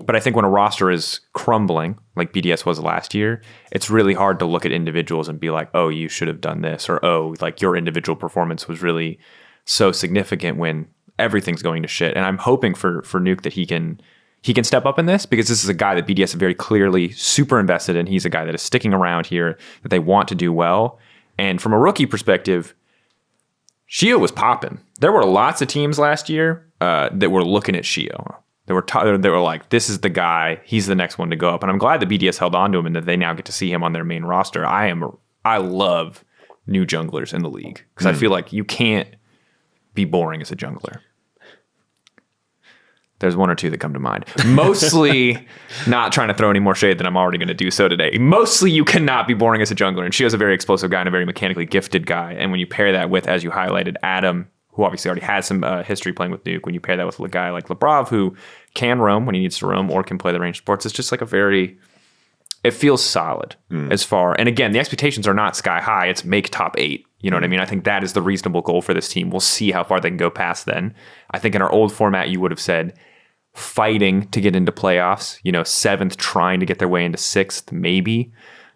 But I think when a roster is crumbling, like BDS was last year, it's really hard to look at individuals and be like, oh, you should have done this, or oh, like your individual performance was really so significant when everything's going to shit. And I'm hoping for Nuke that he can step up in this, because this is a guy that BDS is very clearly super invested in. He's a guy that is sticking around here, that they want to do well. And from a rookie perspective, Shio was popping. There were lots of teams last year that were looking at Shio. They were like, this is the guy. He's the next one to go up. And I'm glad that BDS held on to him and that they now get to see him on their main roster. I love new junglers in the league, because I feel like you can't be boring as a jungler. There's one or two that come to mind. Mostly, not trying to throw any more shade than I'm already going to do so today. Mostly, you cannot be boring as a jungler. And Shio's a very explosive guy and a very mechanically gifted guy. And when you pair that with, as you highlighted, Adam, who obviously already has some history playing with Nuke, when you pair that with a guy like Labrov, who can roam when he needs to roam or can play the range sports, it's just like it feels solid as far. And again, the expectations are not sky high. It's make top 8. You know what I mean? I think that is the reasonable goal for this team. We'll see how far they can go past then. I think in our old format, you would have said fighting to get into playoffs, 7th, trying to get their way into 6th, maybe.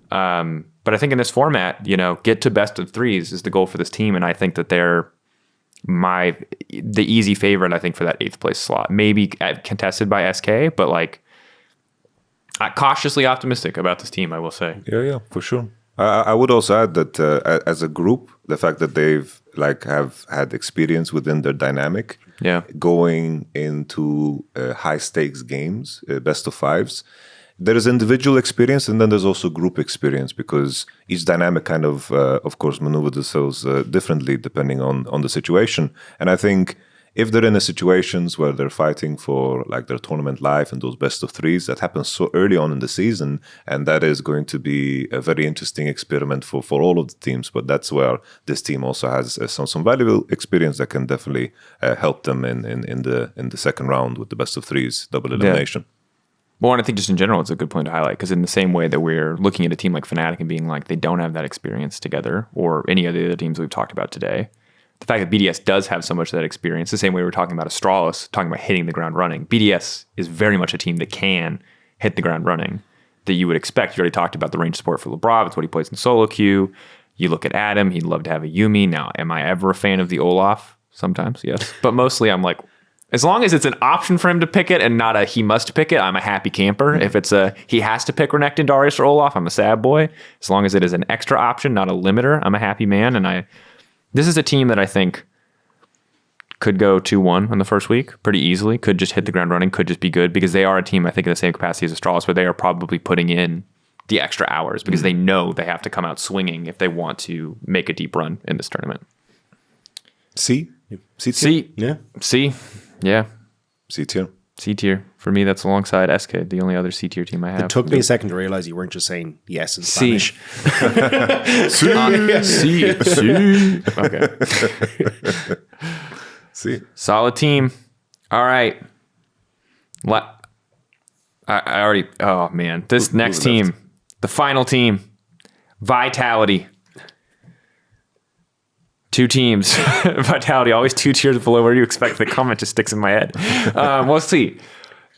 But I think in this format, get to best of 3s is the goal for this team. And I think that they're the easy favorite, I think, for that 8th place slot. Maybe contested by SK, but like cautiously optimistic about this team, I will say. Yeah, for sure. I would also add that as a group, the fact that they've have had experience within their dynamic, going into high stakes games, best of 5s, there is individual experience and then there's also group experience, because each dynamic kind of course, maneuver themselves differently depending on the situation. And I think if they're in situations where they're fighting for like their tournament life and those best of 3s, that happens so early on in the season, and that is going to be a very interesting experiment for all of the teams. But that's where this team also has some valuable experience that can definitely help them in the second round with the best of 3s double elimination. Well, and I think just in general, it's a good point to highlight, because in the same way that we're looking at a team like Fnatic and being like, they don't have that experience together, or any of the other teams we've talked about today, the fact that BDS does have so much of that experience, the same way we're talking about Astralis, talking about hitting the ground running, BDS is very much a team that can hit the ground running, that you would expect. You already talked about the range support for Labrov. It's what he plays in solo queue. You look at Adam, he'd love to have a Yuumi. Now, am I ever a fan of the Olaf? Sometimes, yes. But mostly I'm like, as long as it's an option for him to pick it and not a he must pick it, I'm a happy camper. If it's a he has to pick Renekton, Darius, or Olaf, I'm a sad boy. As long as it is an extra option, not a limiter, I'm a happy man. And this is a team that I think could go 2-1 in the first week pretty easily, could just hit the ground running, could just be good, because they are a team, I think, in the same capacity as Astralis, where they are probably putting in the extra hours because they know they have to come out swinging if they want to make a deep run in this tournament. C tier. C tier. For me, that's alongside SK, the only other C tier team I have. It took me a second to realize you weren't just saying yes in Spanish. C. Okay. C. Solid team. All right. I already... Oh, man. This next team, the final team, Vitality. 2 teams. Vitality, always 2 tiers below where you expect. The comment just sticks in my head. Let's see.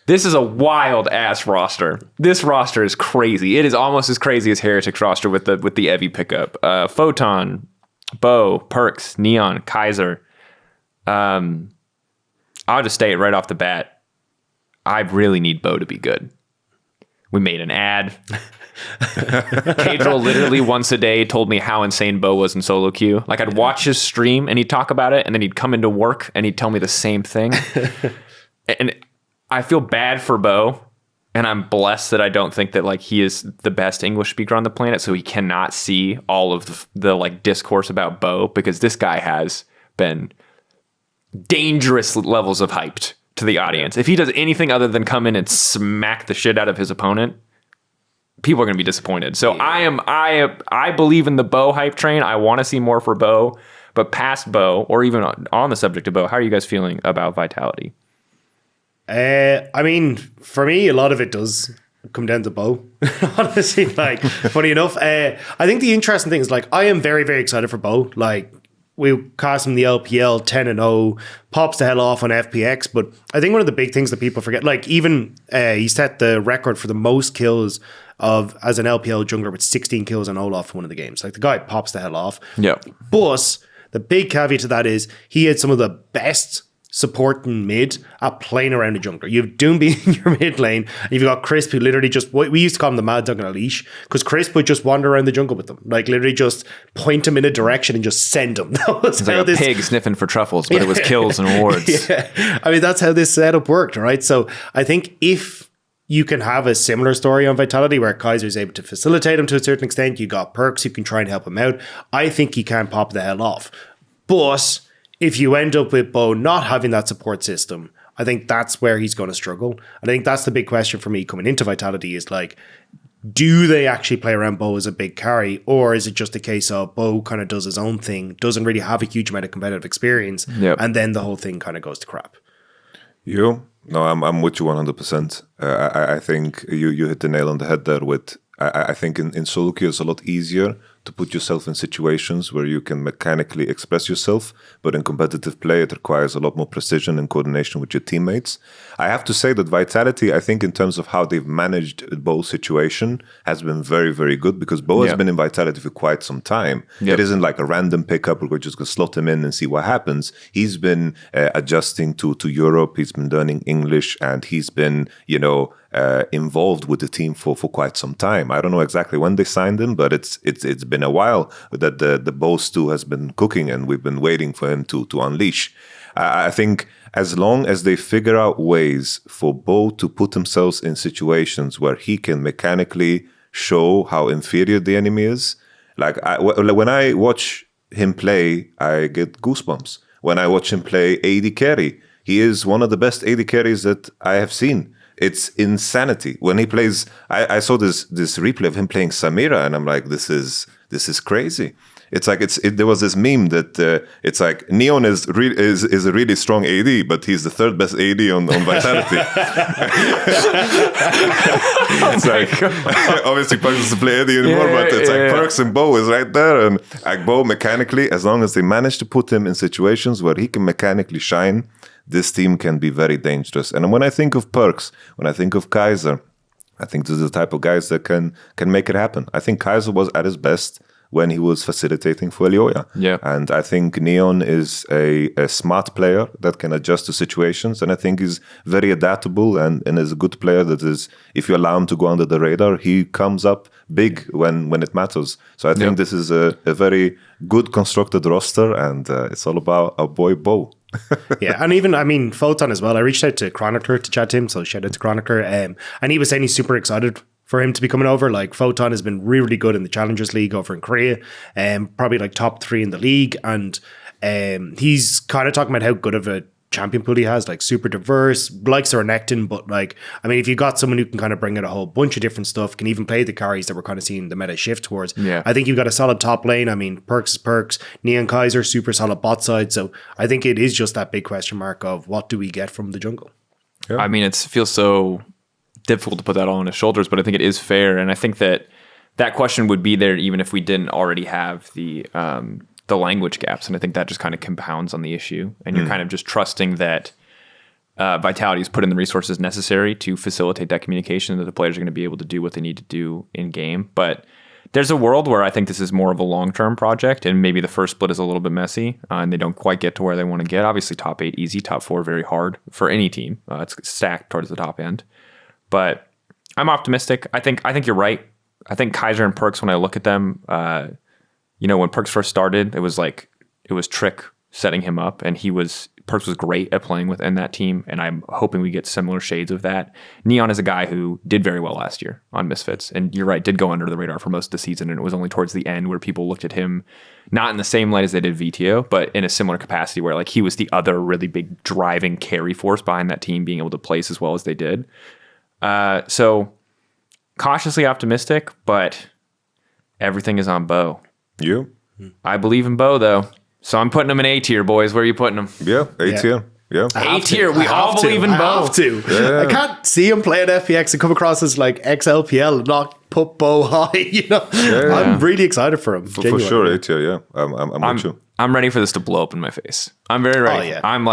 This is a wild ass roster. This roster is crazy. It is almost as crazy as Heretic's roster with the Evi pickup. Photon, Bo, Perks, Neon, Kaiser. I'll just state right off the bat, I really need Bo to be good. We made an ad. Cadril literally once a day told me how insane Bo was in solo queue. Like, I'd watch his stream and he'd talk about it, and then he'd come into work and he'd tell me the same thing. And I feel bad for Bo, and I'm blessed that I don't think that like he is the best English speaker on the planet, so he cannot see all of the like discourse about Bo, because this guy has been dangerous levels of hyped to the audience. If he does anything other than come in and smack the shit out of his opponent, people are going to be disappointed. So I believe in the Bo hype train. I want to see more for Bo, but past Bo, or even on the subject of Bo, how are you guys feeling about Vitality? I mean, for me, a lot of it does come down to Bo. Honestly, like, funny enough, I think the interesting thing is, like, I am very, very excited for Bo. Like, we cast him the LPL 10-0, pops the hell off on FPX. But I think one of the big things that people forget, like, even he set the record for the most kills as an LPL jungler with 16 kills on Olaf for one of the games. Like, the guy pops the hell off. Yeah. But the big caveat to that is he had some of the best supporting mid at playing around the jungler. You have Doomby in your mid lane, and you've got Crisp, who literally just, we used to call him the Mad Dog on a leash, because Crisp would just wander around the jungle with them. Like, literally just point him in a direction and just send him. That was it's like a pig sniffing for truffles, but it was kills and awards. Yeah. I mean, that's how this setup worked, right? So I think if you can have a similar story on Vitality where Kaiser is able to facilitate him to a certain extent, you got Perks who can try and help him out, I think he can pop the hell off. But if you end up with Bo not having that support system, I think that's where he's going to struggle. I think that's the big question for me coming into Vitality is, like, do they actually play around Bo as a big carry, or is it just a case of Bo kind of does his own thing, doesn't really have a huge amount of competitive experience, and then the whole thing kind of goes to crap? No, I'm with you 100%. I think you hit the nail on the head there with, I think in solo queue it's a lot easier to put yourself in situations where you can mechanically express yourself, but in competitive play it requires a lot more precision and coordination with your teammates. I have to say that Vitality, I think in terms of how they've managed Bo's situation, has been very, very good, because Bo has been in Vitality for quite some time. It isn't like a random pickup where we're just going to slot him in and see what happens. He's been adjusting to Europe, he's been learning English, and he's been, involved with the team for quite some time. I don't know exactly when they signed him, but it's been a while that the Bo stew has been cooking, and we've been waiting for him to unleash. I think as long as they figure out ways for Bo to put themselves in situations where he can mechanically show how inferior the enemy is, like when I watch him play, I get goosebumps. When I watch him play AD carry, he is one of the best AD carries that I have seen. It's insanity. When he plays, I saw this replay of him playing Samira, and I'm like, this is crazy. It's like there was this meme that it's like Neon is a really strong AD, but he's the third best AD on Vitality. It's like obviously Perks doesn't play AD anymore, but it's like Perks and Bo is right there, and like Bo mechanically, as long as they manage to put him in situations where he can mechanically shine, this team can be very dangerous. And when I think of Perks, when I think of Kaiser, I think these are the type of guys that can make it happen. I think Kaiser was at his best when he was facilitating for EUphoria. Yeah. And I think Neon is a smart player that can adjust to situations. And I think he's very adaptable and is a good player that is, if you allow him to go under the radar, he comes up big when it matters. So I think this is a very good constructed roster, and it's all about our boy Bo. Yeah, and even, I mean, Photon as well. I reached out to Chronicler to chat to him, so shout out to Chronicler. And he was saying he's super excited for him to be coming over. Like, Photon has been really good in the Challengers League over in Korea, probably like top 3 in the league. And he's kind of talking about how good of a champion pool he has, like super diverse, likes a Renekton, but like, I mean, if you got someone who can kind of bring out a whole bunch of different stuff, can even play the carries that we're kind of seeing the meta shift towards. Yeah. I think you've got a solid top lane. I mean, Perks is Perks, Neon Kaiser, super solid bot side. So I think it is just that big question mark of what do we get from the jungle? Yeah. I mean, it feels so difficult to put that all on his shoulders, but I think it is fair. And I think that question would be there even if we didn't already have the language gaps. And I think that just kind of compounds on the issue. And you're kind of just trusting that Vitality has put in the resources necessary to facilitate that communication, that the players are going to be able to do what they need to do in game. But there's a world where I think this is more of a long-term project, and maybe the first split is a little bit messy, and they don't quite get to where they want to get. Obviously, top 8 easy, top 4 very hard for any team. It's stacked towards the top end. But I'm optimistic. I think you're right. I think Kaiser and Perks, when I look at them, when Perks first started, it was Trick setting him up, and Perks was great at playing within that team, and I'm hoping we get similar shades of that. Neon is a guy who did very well last year on Misfits, and you're right, did go under the radar for most of the season, and it was only towards the end where people looked at him not in the same light as they did VTO, but in a similar capacity where he was the other really big driving carry force behind that team being able to place as well as they did. So cautiously optimistic, but everything is on Bo. You? I believe in Bo, though. So I'm putting them in A tier, boys. Where are you putting them? Yeah, A tier. Yeah. A tier. We all believe in Bo. I have to. Yeah. I can't see him playing FPX and come across as XLPL and not put Bo high. I'm really excited for him. For sure, A tier, yeah. I'm with you. I'm ready for this to blow up in my face. I'm very ready. Oh, yeah. I'm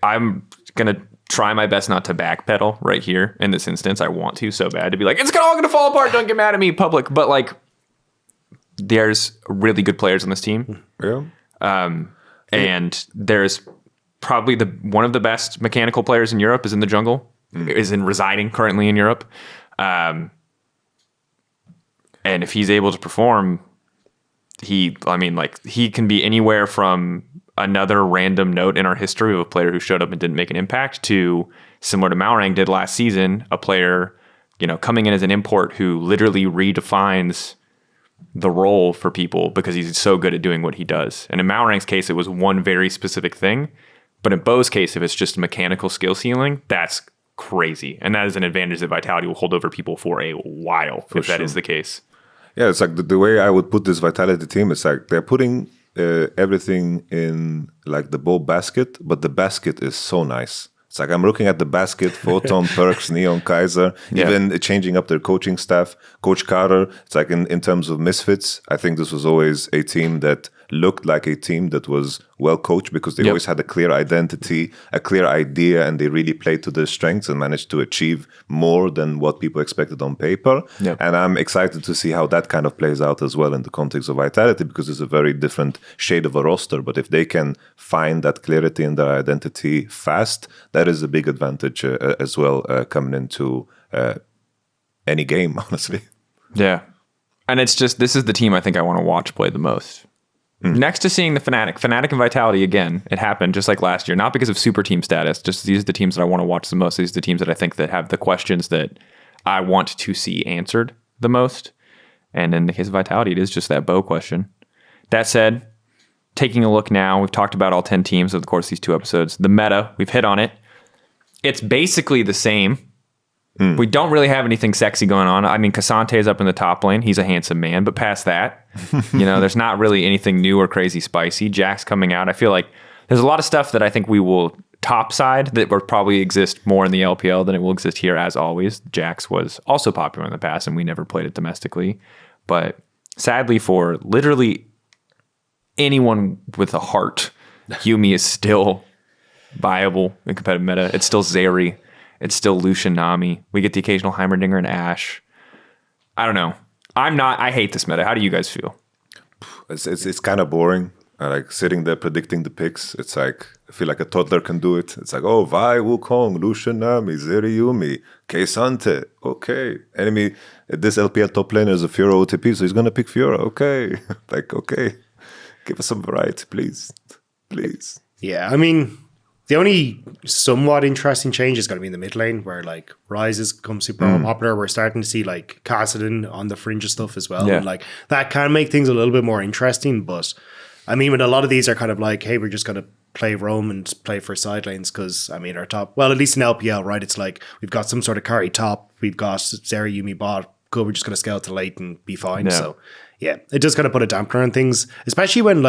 I'm going to try my best not to backpedal right here in this instance. I want to so bad to be it's all going to fall apart. Don't get mad at me, public. But there's really good players on this team. Yeah. And there's probably one of the best mechanical players in Europe is in the jungle, is residing currently in Europe. And if he's able to perform, he can be anywhere from another random note in our history of a player who showed up and didn't make an impact to similar to Malrang did last season, a player, coming in as an import who literally redefines the role for people because he's so good at doing what he does. And in Malrang's case, it was one very specific thing. But in Bo's case, if it's just a mechanical skill ceiling, that's crazy. And that is an advantage that Vitality will hold over people for a while, if that is the case. Yeah, it's the way I would put this Vitality team, it's they're putting everything in the Bo basket, but the basket is so nice. It's I'm looking at the basket, Photon, Perks, Neon, Kaiser, even changing up their coaching staff. Coach Carter, it's in terms of Misfits, I think this was always a team that looked like a team that was well coached because they always had a clear identity, a clear idea, and they really played to their strengths and managed to achieve more than what people expected on paper. Yep. And I'm excited to see how that kind of plays out as well in the context of Vitality because it's a very different shade of a roster. But if they can find that clarity in their identity fast, that is a big advantage as well coming into any game, honestly. Yeah. And it's just, this is the team I think I want to watch play the most. Next to seeing the Fnatic and Vitality again, it happened just like last year, not because of super team status, just these are the teams that I want to watch the most. These are the teams that I think that have the questions that I want to see answered the most. And in the case of Vitality, it is just that Bo question. That said, taking a look now, we've talked about all 10 teams over the course of these 2 episodes. The meta, we've hit on it. It's basically the same. We don't really have anything sexy going on. I mean, Cassante is up in the top lane. He's a handsome man. But past that, there's not really anything new or crazy spicy. Jack's coming out. I feel like there's a lot of stuff that I think we will topside that will probably exist more in the LPL than it will exist here as always. Jax was also popular in the past, and we never played it domestically. But sadly for literally anyone with a heart, Yumi is still viable in competitive meta. It's still Zeri. It's still Lucian Nami. We get the occasional Heimerdinger and Ashe. I don't know. I hate this meta. How do you guys feel? It's kind of boring. I sitting there predicting the picks. It's I feel like a toddler can do it. It's oh, Vi, Wukong, Lucian Nami, Zeri Yumi, Keisante. Okay. Enemy, this LPL top laner is a Fiora OTP, so he's going to pick Fiora. Okay. Okay. Give us some variety, please. Please. Yeah, I mean, the only somewhat interesting change is going to be in the mid lane where Ryze has become super popular. We're starting to see Kassadin on the fringe of stuff as well. Yeah. And that can make things a little bit more interesting. But I mean, when a lot of these are kind of hey, we're just going to play roam and play for side lanes because, I mean, our top, well, at least in LPL, right? It's we've got some sort of carry top. We've got Zeri, Yumi bot. Good, we're just going to scale to late and be fine. Yeah. So, yeah, it does kind of put a dampener on things, especially when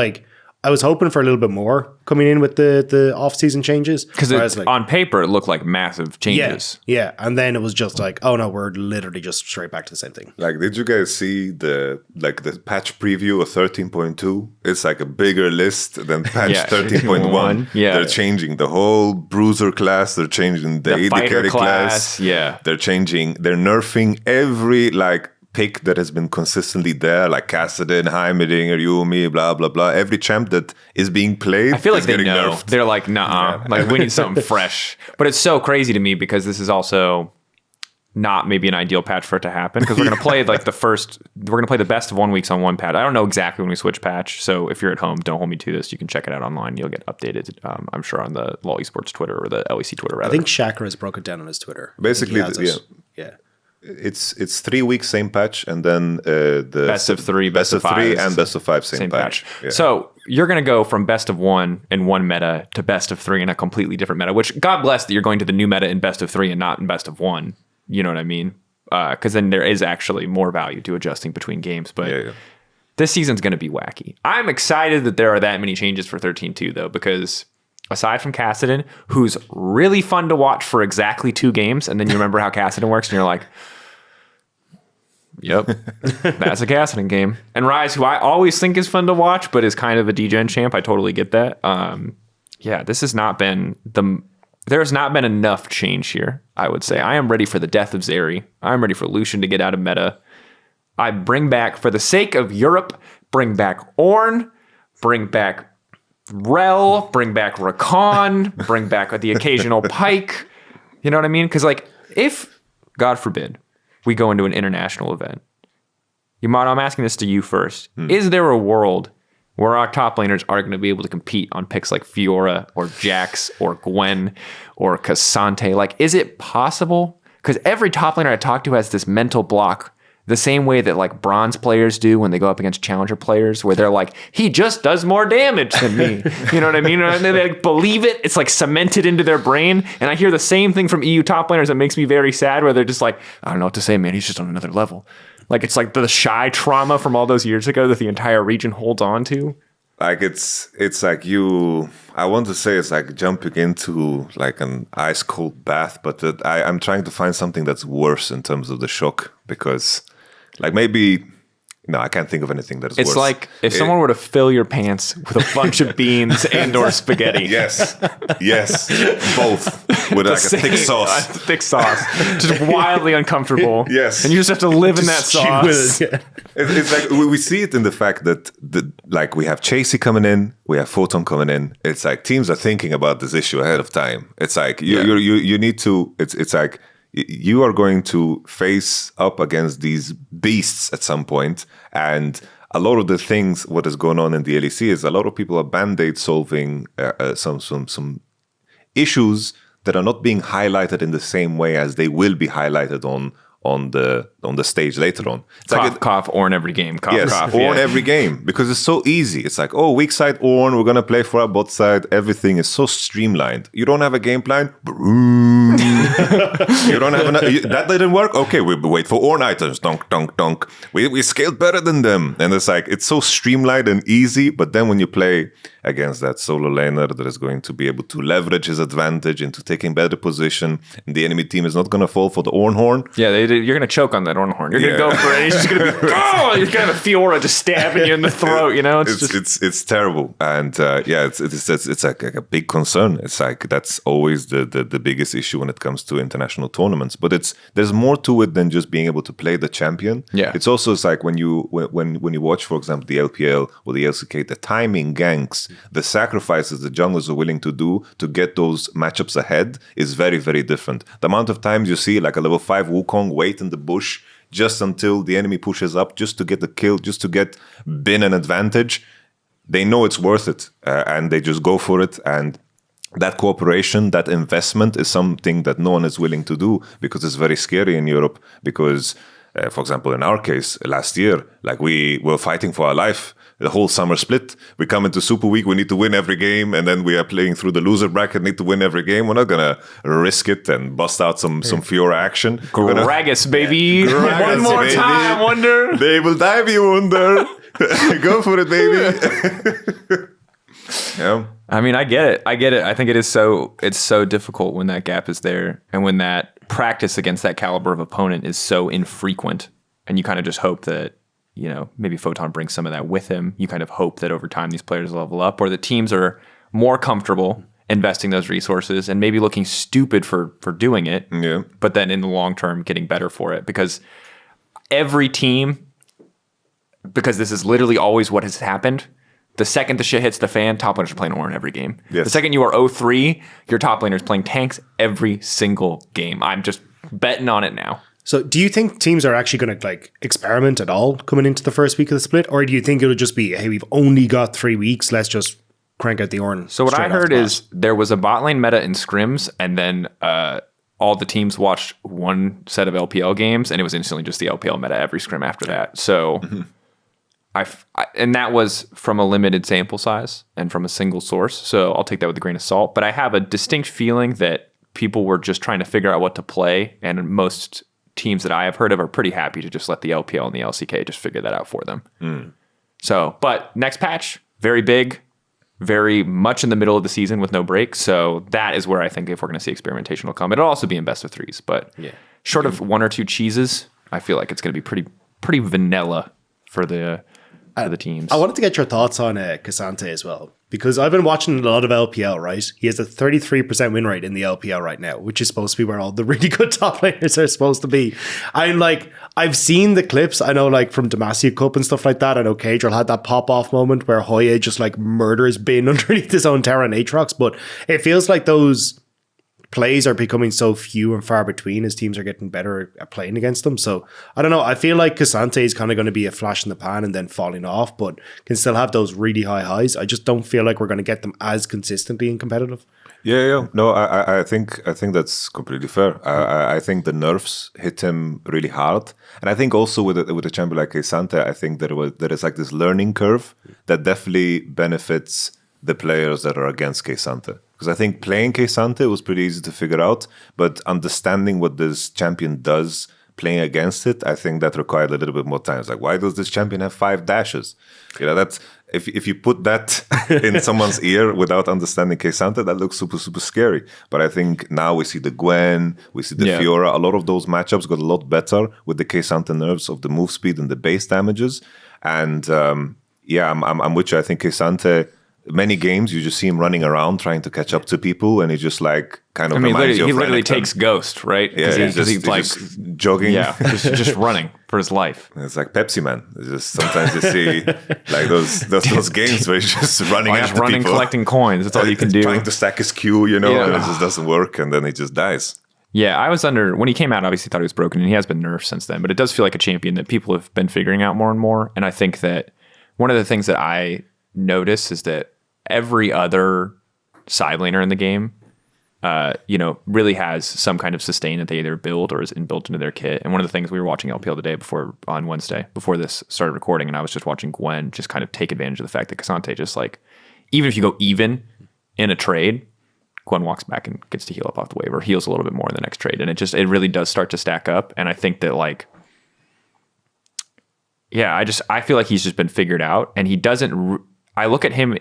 I was hoping for a little bit more coming in with the off-season changes. Because on paper, it looked like massive changes. Yeah. And then it was just like, oh no, we're literally just straight back to the same thing. Like, did you guys see the patch preview of 13.2? It's like a bigger list than patch 13.1. Yeah. They're changing the whole bruiser class. They're changing the AD carry class. Yeah. They're nerfing every pick that has been consistently there, like Kassadin, Heimerdinger, Yumi, blah, blah, blah. Every champ that is being played, I feel like they know. Nerfed. They're like, nah, like we need something fresh. But it's so crazy to me because this is also not maybe an ideal patch for it to happen because we're going to play we're going to play the best of 1 week on one patch. I don't know exactly when we switch patch. So if you're at home, don't hold me to this. You can check it out online. You'll get updated, I'm sure, on the LECsports Twitter or the LEC Twitter, rather. I think Shakra has broke it down on his Twitter. Basically, yeah. It's 3 weeks, same patch, and then the best of three, best of 3, and best of 5, same patch. Yeah. So you're going to go from best of 1 in one meta to best of 3 in a completely different meta, which God bless that you're going to the new meta in best of 3 and not in best of 1. You know what I mean? Because then there is actually more value to adjusting between games. But this season's going to be wacky. I'm excited that there are that many changes for 13.2, though, because aside from Kassadin, who's really fun to watch for exactly 2 games, and then you remember how Kassadin works, and you're like, yep, that's a Kassadin game. And Rise, who I always think is fun to watch, but is kind of a degen champ. I totally get that. This has not been there's not been enough change here, I would say. I am ready for the death of Zeri. I'm ready for Lucian to get out of meta. I bring back, for the sake of Europe, bring back Ornn, bring back Rel, bring back Rakan, bring back the occasional Pyke. You know what I mean? Because, if, God forbid, we go into an international event, Yamato, I'm asking this to you first. Is there a world where our top laners are going to be able to compete on picks like Fiora or Jax or Gwen or Cassante? Is it possible? Because every top laner I talk to has this mental block, the same way that bronze players do when they go up against challenger players, where they're like, he just does more damage than me. You know what I mean? And they believe it. It's cemented into their brain. And I hear the same thing from EU top laners that makes me very sad, where they're just like, I don't know what to say, man. He's just on another level. It's the shy trauma from all those years ago that the entire region holds on to. It's like I want to say it's like jumping into an ice cold bath, but I'm trying to find something that's worse in terms of the shock, because maybe, no, I can't think of anything that is worse. It's like if someone were to fill your pants with a bunch of beans and or spaghetti. Yes, both with a thick sauce. Thick sauce, just wildly uncomfortable. Yes, and you just have to live in that sauce. It's like we see it in the fact that we have Chasey coming in, we have Photon coming in. It's like teams are thinking about this issue ahead of time. It's like you need to. It's like you are going to face up against these beasts at some point, and a lot of the things what is going on in the LEC is a lot of people are band-aid solving some issues that are not being highlighted in the same way as they will be highlighted on the stage later on. It's cough, Ornn every game. Cough, Ornn every game, because it's so easy. It's like, weak side Ornn, we're going to play for our bot side. Everything is so streamlined. You don't have a game plan? You don't have that didn't work? Okay, we wait for Ornn items. Donk, donk, donk. We scaled better than them. And it's so streamlined and easy, but then when you play against that solo laner that is going to be able to leverage his advantage into taking better position, and the enemy team is not going to fall for the Ornn horn. Yeah, you're going to choke on that Ornn horn. You're going to go for it. He's just going to be, you're going to have a Fiora just stabbing you in the throat. It's terrible, and it's like a big concern. It's like that's always the biggest issue when it comes to international tournaments. But there's more to it than just being able to play the champion. Yeah, it's also like when you watch, for example, the LPL or the LCK, the timing ganks, the sacrifices the junglers are willing to do to get those matchups ahead is very, very different. The amount of times you see a level 5 Wukong wait in the bush just until the enemy pushes up, just to get the kill, just to get bin an advantage, they know it's worth it, and they just go for it. And that cooperation, that investment is something that no one is willing to do, because it's very scary in Europe. Because, for example, in our case, last year, we were fighting for our life. The whole summer split. We come into Super Week, we need to win every game, and then we are playing through the loser bracket, need to win every game. We're not gonna risk it and bust out some Fiora action. Gragas, baby. Gragas, one more baby. time, Wonder. They will dive you, Wonder. Go for it, baby. Yeah. I mean, I get it. I think it's so difficult when that gap is there, and when that practice against that caliber of opponent is so infrequent, and you kind of just hope that, you know, maybe Photon brings some of that with him. You kind of hope that over time these players level up, or the teams are more comfortable investing those resources and maybe looking stupid for doing it. Yeah. But then in the long term, getting better for it, because every team, because this is literally always what has happened. The second the shit hits the fan, top laners are playing Ornn every game. Yes. The second you are 0-3, your top laner is playing tanks every single game. I'm just betting on it now. So do you think teams are actually going to like experiment at all coming into the first week of the split? Or do you think it'll just be, hey, we've only got 3 weeks, let's just crank out the Ornn? So what I heard is there was a bot lane meta in scrims, and then all the teams watched one set of LPL games, and it was instantly just the LPL meta every scrim after that. So and that was from a limited sample size and from a single source. So I'll take that with a grain of salt. But I have a distinct feeling that people were just trying to figure out what to play, and most teams that I have heard of are pretty happy to just let the LPL and the LCK just figure that out for them. So, but next patch, very big, very much in the middle of the season with no break. So that is where I think if we're going to see experimentation will come. It'll also be in best of threes, but short of 1 or 2 cheeses, I feel like it's going to be pretty vanilla for the teams. I wanted to get your thoughts on Cassante as well, because I've been watching a lot of LPL, right? He has a 33% win rate in the LPL right now, which is supposed to be where all the really good top laners are supposed to be. I've seen the clips, I know, like from Demacia Cup and stuff like that. I know Caedrel had that pop-off moment where Hoya just like murders Bin underneath his own tower and Aatrox, but it feels like those plays are becoming so few and far between as teams are getting better at playing against them. So I don't know. I feel like Cassante is kind of going to be a flash in the pan and then falling off, but can still have those really high highs. I just don't feel like we're going to get them as consistently and competitive. Yeah. No, I think that's completely fair. I think the nerfs hit him really hard, and I think also with a champion like Cassante, I think there is like this learning curve that definitely benefits the players that are against Cassante. Because I think playing Cassante was pretty easy to figure out, but understanding what this champion does, playing against it, I think that required a little bit more time. It's like, why does this champion have 5 dashes? You know, that's if you put that in someone's ear without understanding Cassante, that looks super, super scary. But I think now we see the Gwen, we see the Fiora. A lot of those matchups got a lot better with the Cassante nerfs of the move speed and the base damages. And I'm with you. I think Cassante, many games you just see him running around trying to catch up to people, and he just like kind of. I mean, he literally takes Ghost, right? Yeah, he's just jogging. Yeah, just running for his life. It's like Pepsi Man. It's just sometimes you see like those games where he's just running after running, people, collecting coins. That's all you can do. Trying to stack his Q, and it just doesn't work, and then he just dies. Yeah, I was when he came out, obviously thought he was broken, and he has been nerfed since then. But it does feel like a champion that people have been figuring out more and more. And I think that one of the things that I notice is that every other side laner in the game, really has some kind of sustain that they either build or is inbuilt into their kit. And one of the things we were watching LPL today on Wednesday, before this started recording, and I was just watching Gwen just kind of take advantage of the fact that Cassante just like, even if you go even in a trade, Gwen walks back and gets to heal up off the wave or heals a little bit more in the next trade. And it really does start to stack up. And I think that like, I feel like he's just been figured out, and he doesn't, I look at him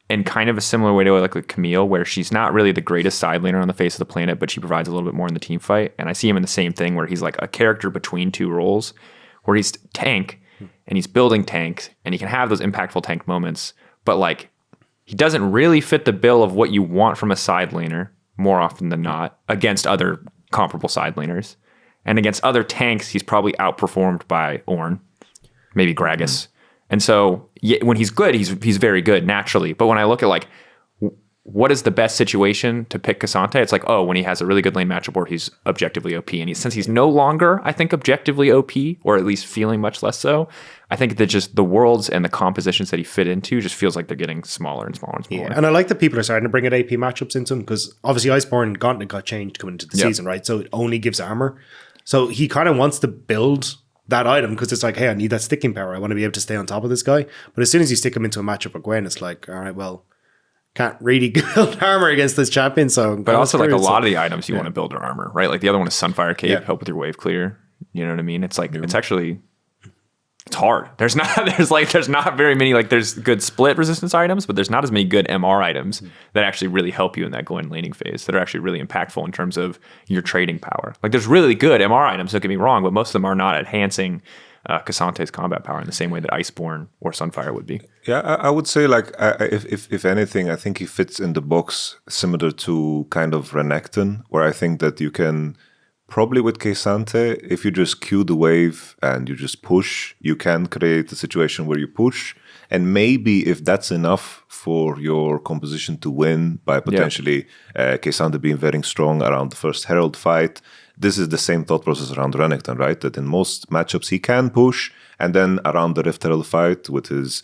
in kind of a similar way to like Camille, where she's not really the greatest side laner on the face of the planet, but she provides a little bit more in the team fight. And I see him in the same thing where he's like a character between 2 roles, where he's tank and he's building tanks and he can have those impactful tank moments, but like he doesn't really fit the bill of what you want from a side laner more often than not against other comparable side laners. And against other tanks, he's probably outperformed by Ornn, maybe Gragas. And so when he's good, he's very good naturally. But when I look at like, what is the best situation to pick Cassante? It's like, when he has a really good lane matchup where he's objectively OP. And since he's no longer, I think, objectively OP, or at least feeling much less so, I think that just the worlds and the compositions that he fit into just feels like they're getting smaller and smaller and smaller. Yeah, and I like that people are starting to bring in AP matchups into him, because obviously Iceborne Gauntlet got changed coming into the season, right? So it only gives armor. So he kind of wants to build that item because it's like, hey, I need that sticking power. I want to be able to stay on top of this guy. But as soon as you stick him into a matchup with Gwen, it's like, all right, well, can't really build armor against this champion. So, but also like a lot of the items you want to build are armor, right? Like the other one is Sunfire Cape, help with your wave clear. You know what I mean? It's like it's actually It's hard. There's not very many, like there's good split resistance items, but there's not as many good MR items that actually really help you in that going laning phase that are actually really impactful in terms of your trading power. Like there's really good MR items, don't get me wrong, but most of them are not enhancing Kassante's combat power in the same way that Iceborne or Sunfire would be. Yeah, I would say like if anything, I think he fits in the box similar to kind of Renekton, where I think that you can probably with K'Sante, if you just queue the wave and you just push, you can create a situation where you push. And maybe if that's enough for your composition to win by potentially K'Sante being very strong around the first Herald fight, this is the same thought process around Renekton, right? That in most matchups he can push, and then around the Rift Herald fight with his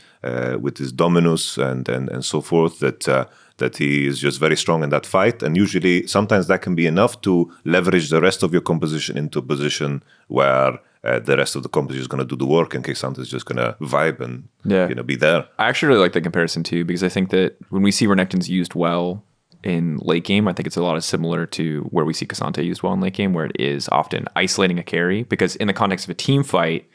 Dominus and so forth, that he is just very strong in that fight. And usually, sometimes that can be enough to leverage the rest of your composition into a position where the rest of the composition is going to do the work, and K'Sante is just going to vibe and be there. I actually really like the comparison too, because I think that when we see Renekton's used well in late game, I think it's a lot of similar to where we see K'Sante used well in late game, where it is often isolating a carry, because in the context of a team fight,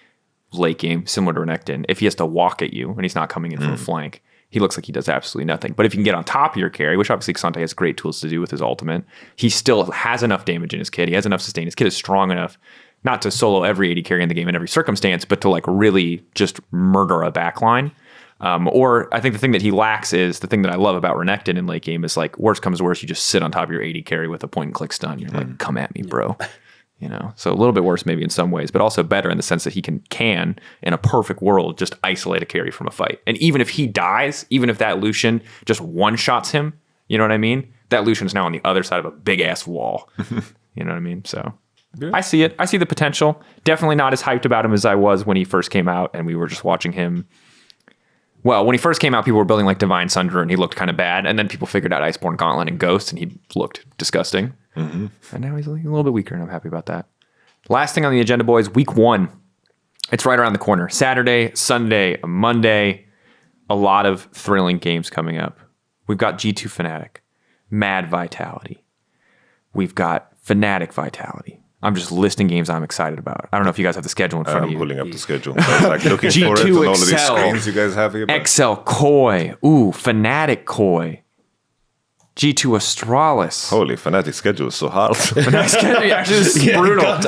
late game, similar to Renekton, if he has to walk at you and he's not coming in from a flank, he looks like he does absolutely nothing. But if you can get on top of your carry, which obviously K'Sante has great tools to do with his ultimate, he still has enough damage in his kit. He has enough sustain. His kit is strong enough not to solo every AD carry in the game in every circumstance, but to like really just murder a backline. Or I think the thing that he lacks is the thing that I love about Renekton in late game is like, worst comes to worst, you just sit on top of your AD carry with a point and click stun. You're like, come at me, bro. So a little bit worse maybe in some ways, but also better in the sense that he can in a perfect world, just isolate a carry from a fight. And even if he dies, even if that Lucian just one-shots him, you know what I mean? That Lucian's now on the other side of a big-ass wall. You know what I mean? So good. I see it. I see the potential. Definitely not as hyped about him as I was when he first came out and we were just watching him. Well, when he first came out, people were building like Divine Sunder and he looked kind of bad. And then people figured out Iceborne Gauntlet and Ghost and he looked disgusting. And now he's a little bit weaker and I'm happy about that. Last thing on the agenda, boys, week 1. It's right around the corner. Saturday, Sunday, Monday. A lot of thrilling games coming up. We've got G2 Fnatic, Mad Vitality. We've got Fnatic Vitality. I'm just listing games I'm excited about. I don't know if you guys have the schedule in front of you. I'm pulling up the schedule. I was like looking for it and all of these screens you guys have here. XL Koi. Ooh, Fnatic Koi. G2 Astralis. Holy, Fnatic schedule is so hard. Fnatic schedule actually is brutal.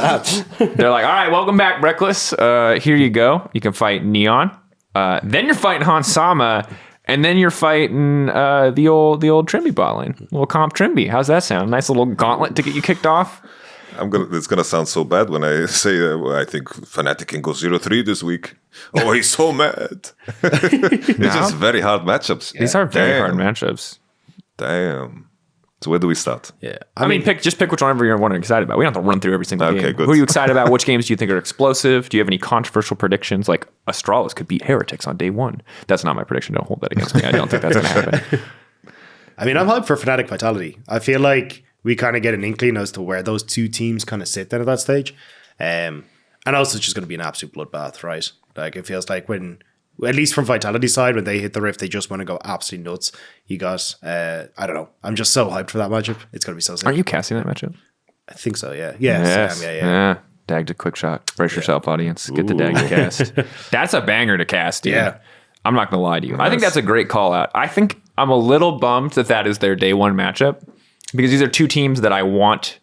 They're like, all right, welcome back, Reckless. Here you go. You can fight Neon. Then you're fighting Hansama. And then you're fighting the old Trimby bot lane. Little comp Trimby. How's that sound? Nice little gauntlet to get you kicked off. It's gonna sound so bad when I say I think Fnatic can go 0-3 this week. Oh, he's so mad. It's just very hard matchups. These are very hard matchups. Damn. So where do we start? Yeah, I mean, pick whichever you're excited about. We don't have to run through every single game. Good. Who are you excited about? Which games do you think are explosive? Do you have any controversial predictions? Like Astralis could beat Heretics on day 1. That's not my prediction. Don't hold that against me. I don't think that's going to happen. I mean, I'm hyped for Fnatic Vitality. I feel like we kind of get an inkling as to where those two teams kind of sit then at that stage. And also it's just going to be an absolute bloodbath, right? Like it feels like when, at least from Vitality side, when they hit the Rift, they just want to go absolutely nuts. You got, I don't know. I'm just so hyped for that matchup. It's going to be so sick. Aren't you casting that matchup? I think so, yeah. Yes. Yeah. Dagda quick shot. Brace yourself, audience. Get the Dagda cast. That's a banger to cast, dude. Yeah. I'm not going to lie to you. Nice. I think that's a great call out. I think I'm a little bummed that is their day 1 matchup. Because these are two teams that I want,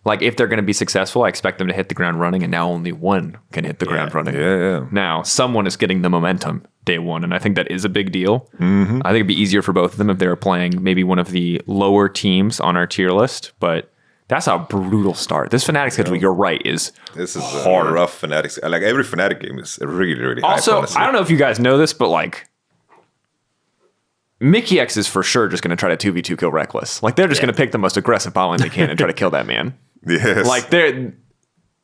like, if they're going to be successful, I expect them to hit the ground running, and now only one can hit the ground running. Yeah. Now, someone is getting the momentum day 1, and I think that is a big deal. I think it'd be easier for both of them if they were playing maybe one of the lower teams on our tier list, but that's a brutal start. This Fnatic schedule, you're right, is hard. A rough Fnatic. Like, every Fnatic game is really, really high. Also, I don't know if you guys know this, but, like, Mickey X is for sure just going to try to 2v2 kill Reckless. Like, they're just going to pick the most aggressive bot lane they can and try to kill that man. Yes. Like,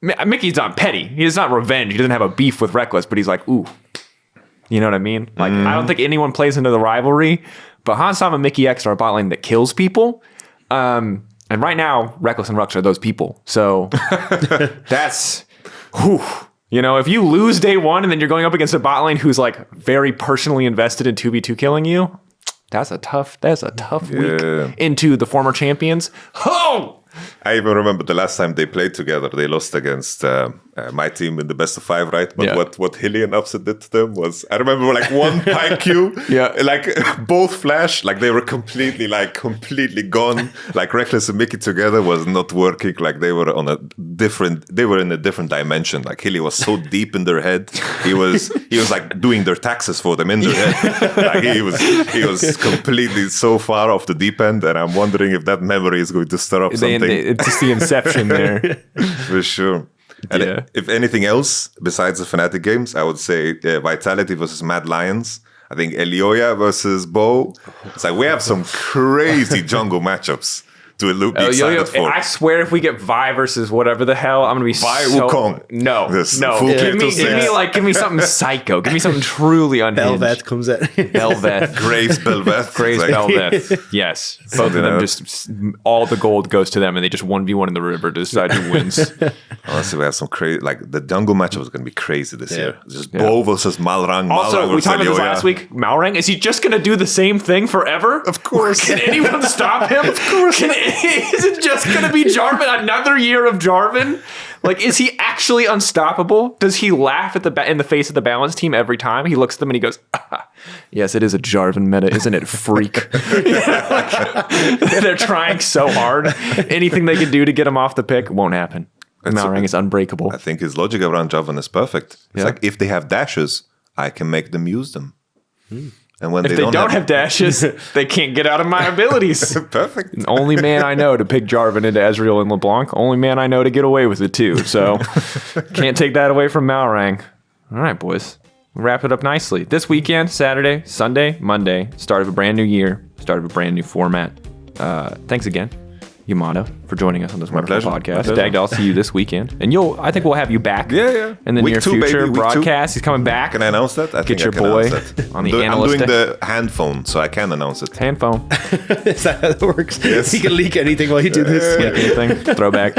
Mickey's not petty. He's not revenge. He doesn't have a beef with Reckless, but he's like, ooh. You know what I mean? Like, I don't think anyone plays into the rivalry, but Hansama and Mickey X are a bot lane that kills people. And right now, Reckless and Rux are those people. So that's, whew. You know, if you lose day 1 and then you're going up against a bot lane who's like very personally invested in 2v2 killing you, that's a tough week into the former champions. Oh! I even remember the last time they played together, they lost against my team in the best of 5, right? But Yeah. what Hilly and Upset did to them was, I remember like one pike cue, like both flash, like they were completely gone. Like Reckless and Mickey together was not working. Like they were in a different dimension. Like Hilly was so deep in their head. He was like doing their taxes for them in their head. Like he was completely so far off the deep end, and I'm wondering if that memory is going to stir up something. It's just the inception there. For sure. And if anything else, besides the Fnatic games, I would say Vitality versus Mad Lions. I think Elioya versus Bo. It's like we have some crazy jungle matchups to be excited for. I swear, if we get Vi versus whatever the hell, I'm gonna be Vi so Wukong. No. Give me something psycho. Give me something truly unhinged. Belveth comes in. Belveth. Grace Belveth. Grace Belveth. Yes. Both of them just all the gold goes to them and they just 1v1 in the river to decide who wins. Honestly, we have some crazy, like the jungle matchup is going to be crazy this year. Just Bo versus Malrang. Also, we talked about this last week. Malrang, is he just going to do the same thing forever? Of course. Can anyone stop him? Of course. Is it just going to be Jarvan? Another year of Jarvan? Like, is he actually unstoppable? Does he laugh in the face of the balance team every time? He looks at them and he goes, yes, it is a Jarvan meta, isn't it, freak? They're trying so hard. Anything they can do to get him off the pick won't happen. Malrang is unbreakable. I think his logic around Jarvan is perfect. It's like, if they have dashes, I can make them use them. And when if they don't have dashes, they can't get out of my abilities. Perfect. Only man I know to pick Jarvan into Ezreal and LeBlanc. Only man I know to get away with it too. So can't take that away from Malrang. All right, boys. Wrap it up nicely. This weekend, Saturday, Sunday, Monday, start of a brand new year, start of a brand new format. Thanks again, Yamato, for joining us on this wonderful podcast. Dagda, I'll see you this weekend. And I think we'll have you back in the near future broadcast. He's coming back. Can I announce that? Get your boy on the analyst. I'm doing the hand phone, so I can announce it. Hand phone. Is that how it works? Yes. He can leak anything while you do this. Anything. Throwback.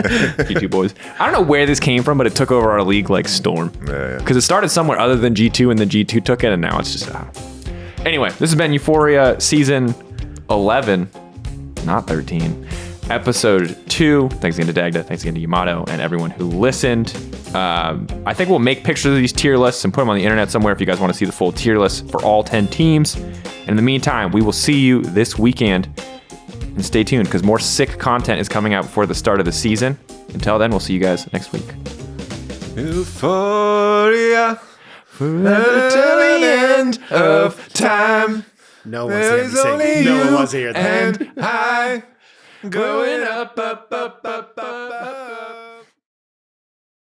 You two boys. I don't know where this came from, but it took over our league like storm. Because it started somewhere other than G2, and then G2 took it, and now it's just... Anyway, this has been EUphoria Season 11, not 13. Episode 2. Thanks again to Dagda. Thanks again to Yamato and everyone who listened. I think we'll make pictures of these tier lists and put them on the internet somewhere if you guys want to see the full tier list for all 10 teams. And in the meantime, we will see you this weekend. And stay tuned because more sick content is coming out before the start of the season. Until then, we'll see you guys next week. EUphoria forever till the end of time. No one's here to sing. No one was here. And I going up, up, up, up, up, up.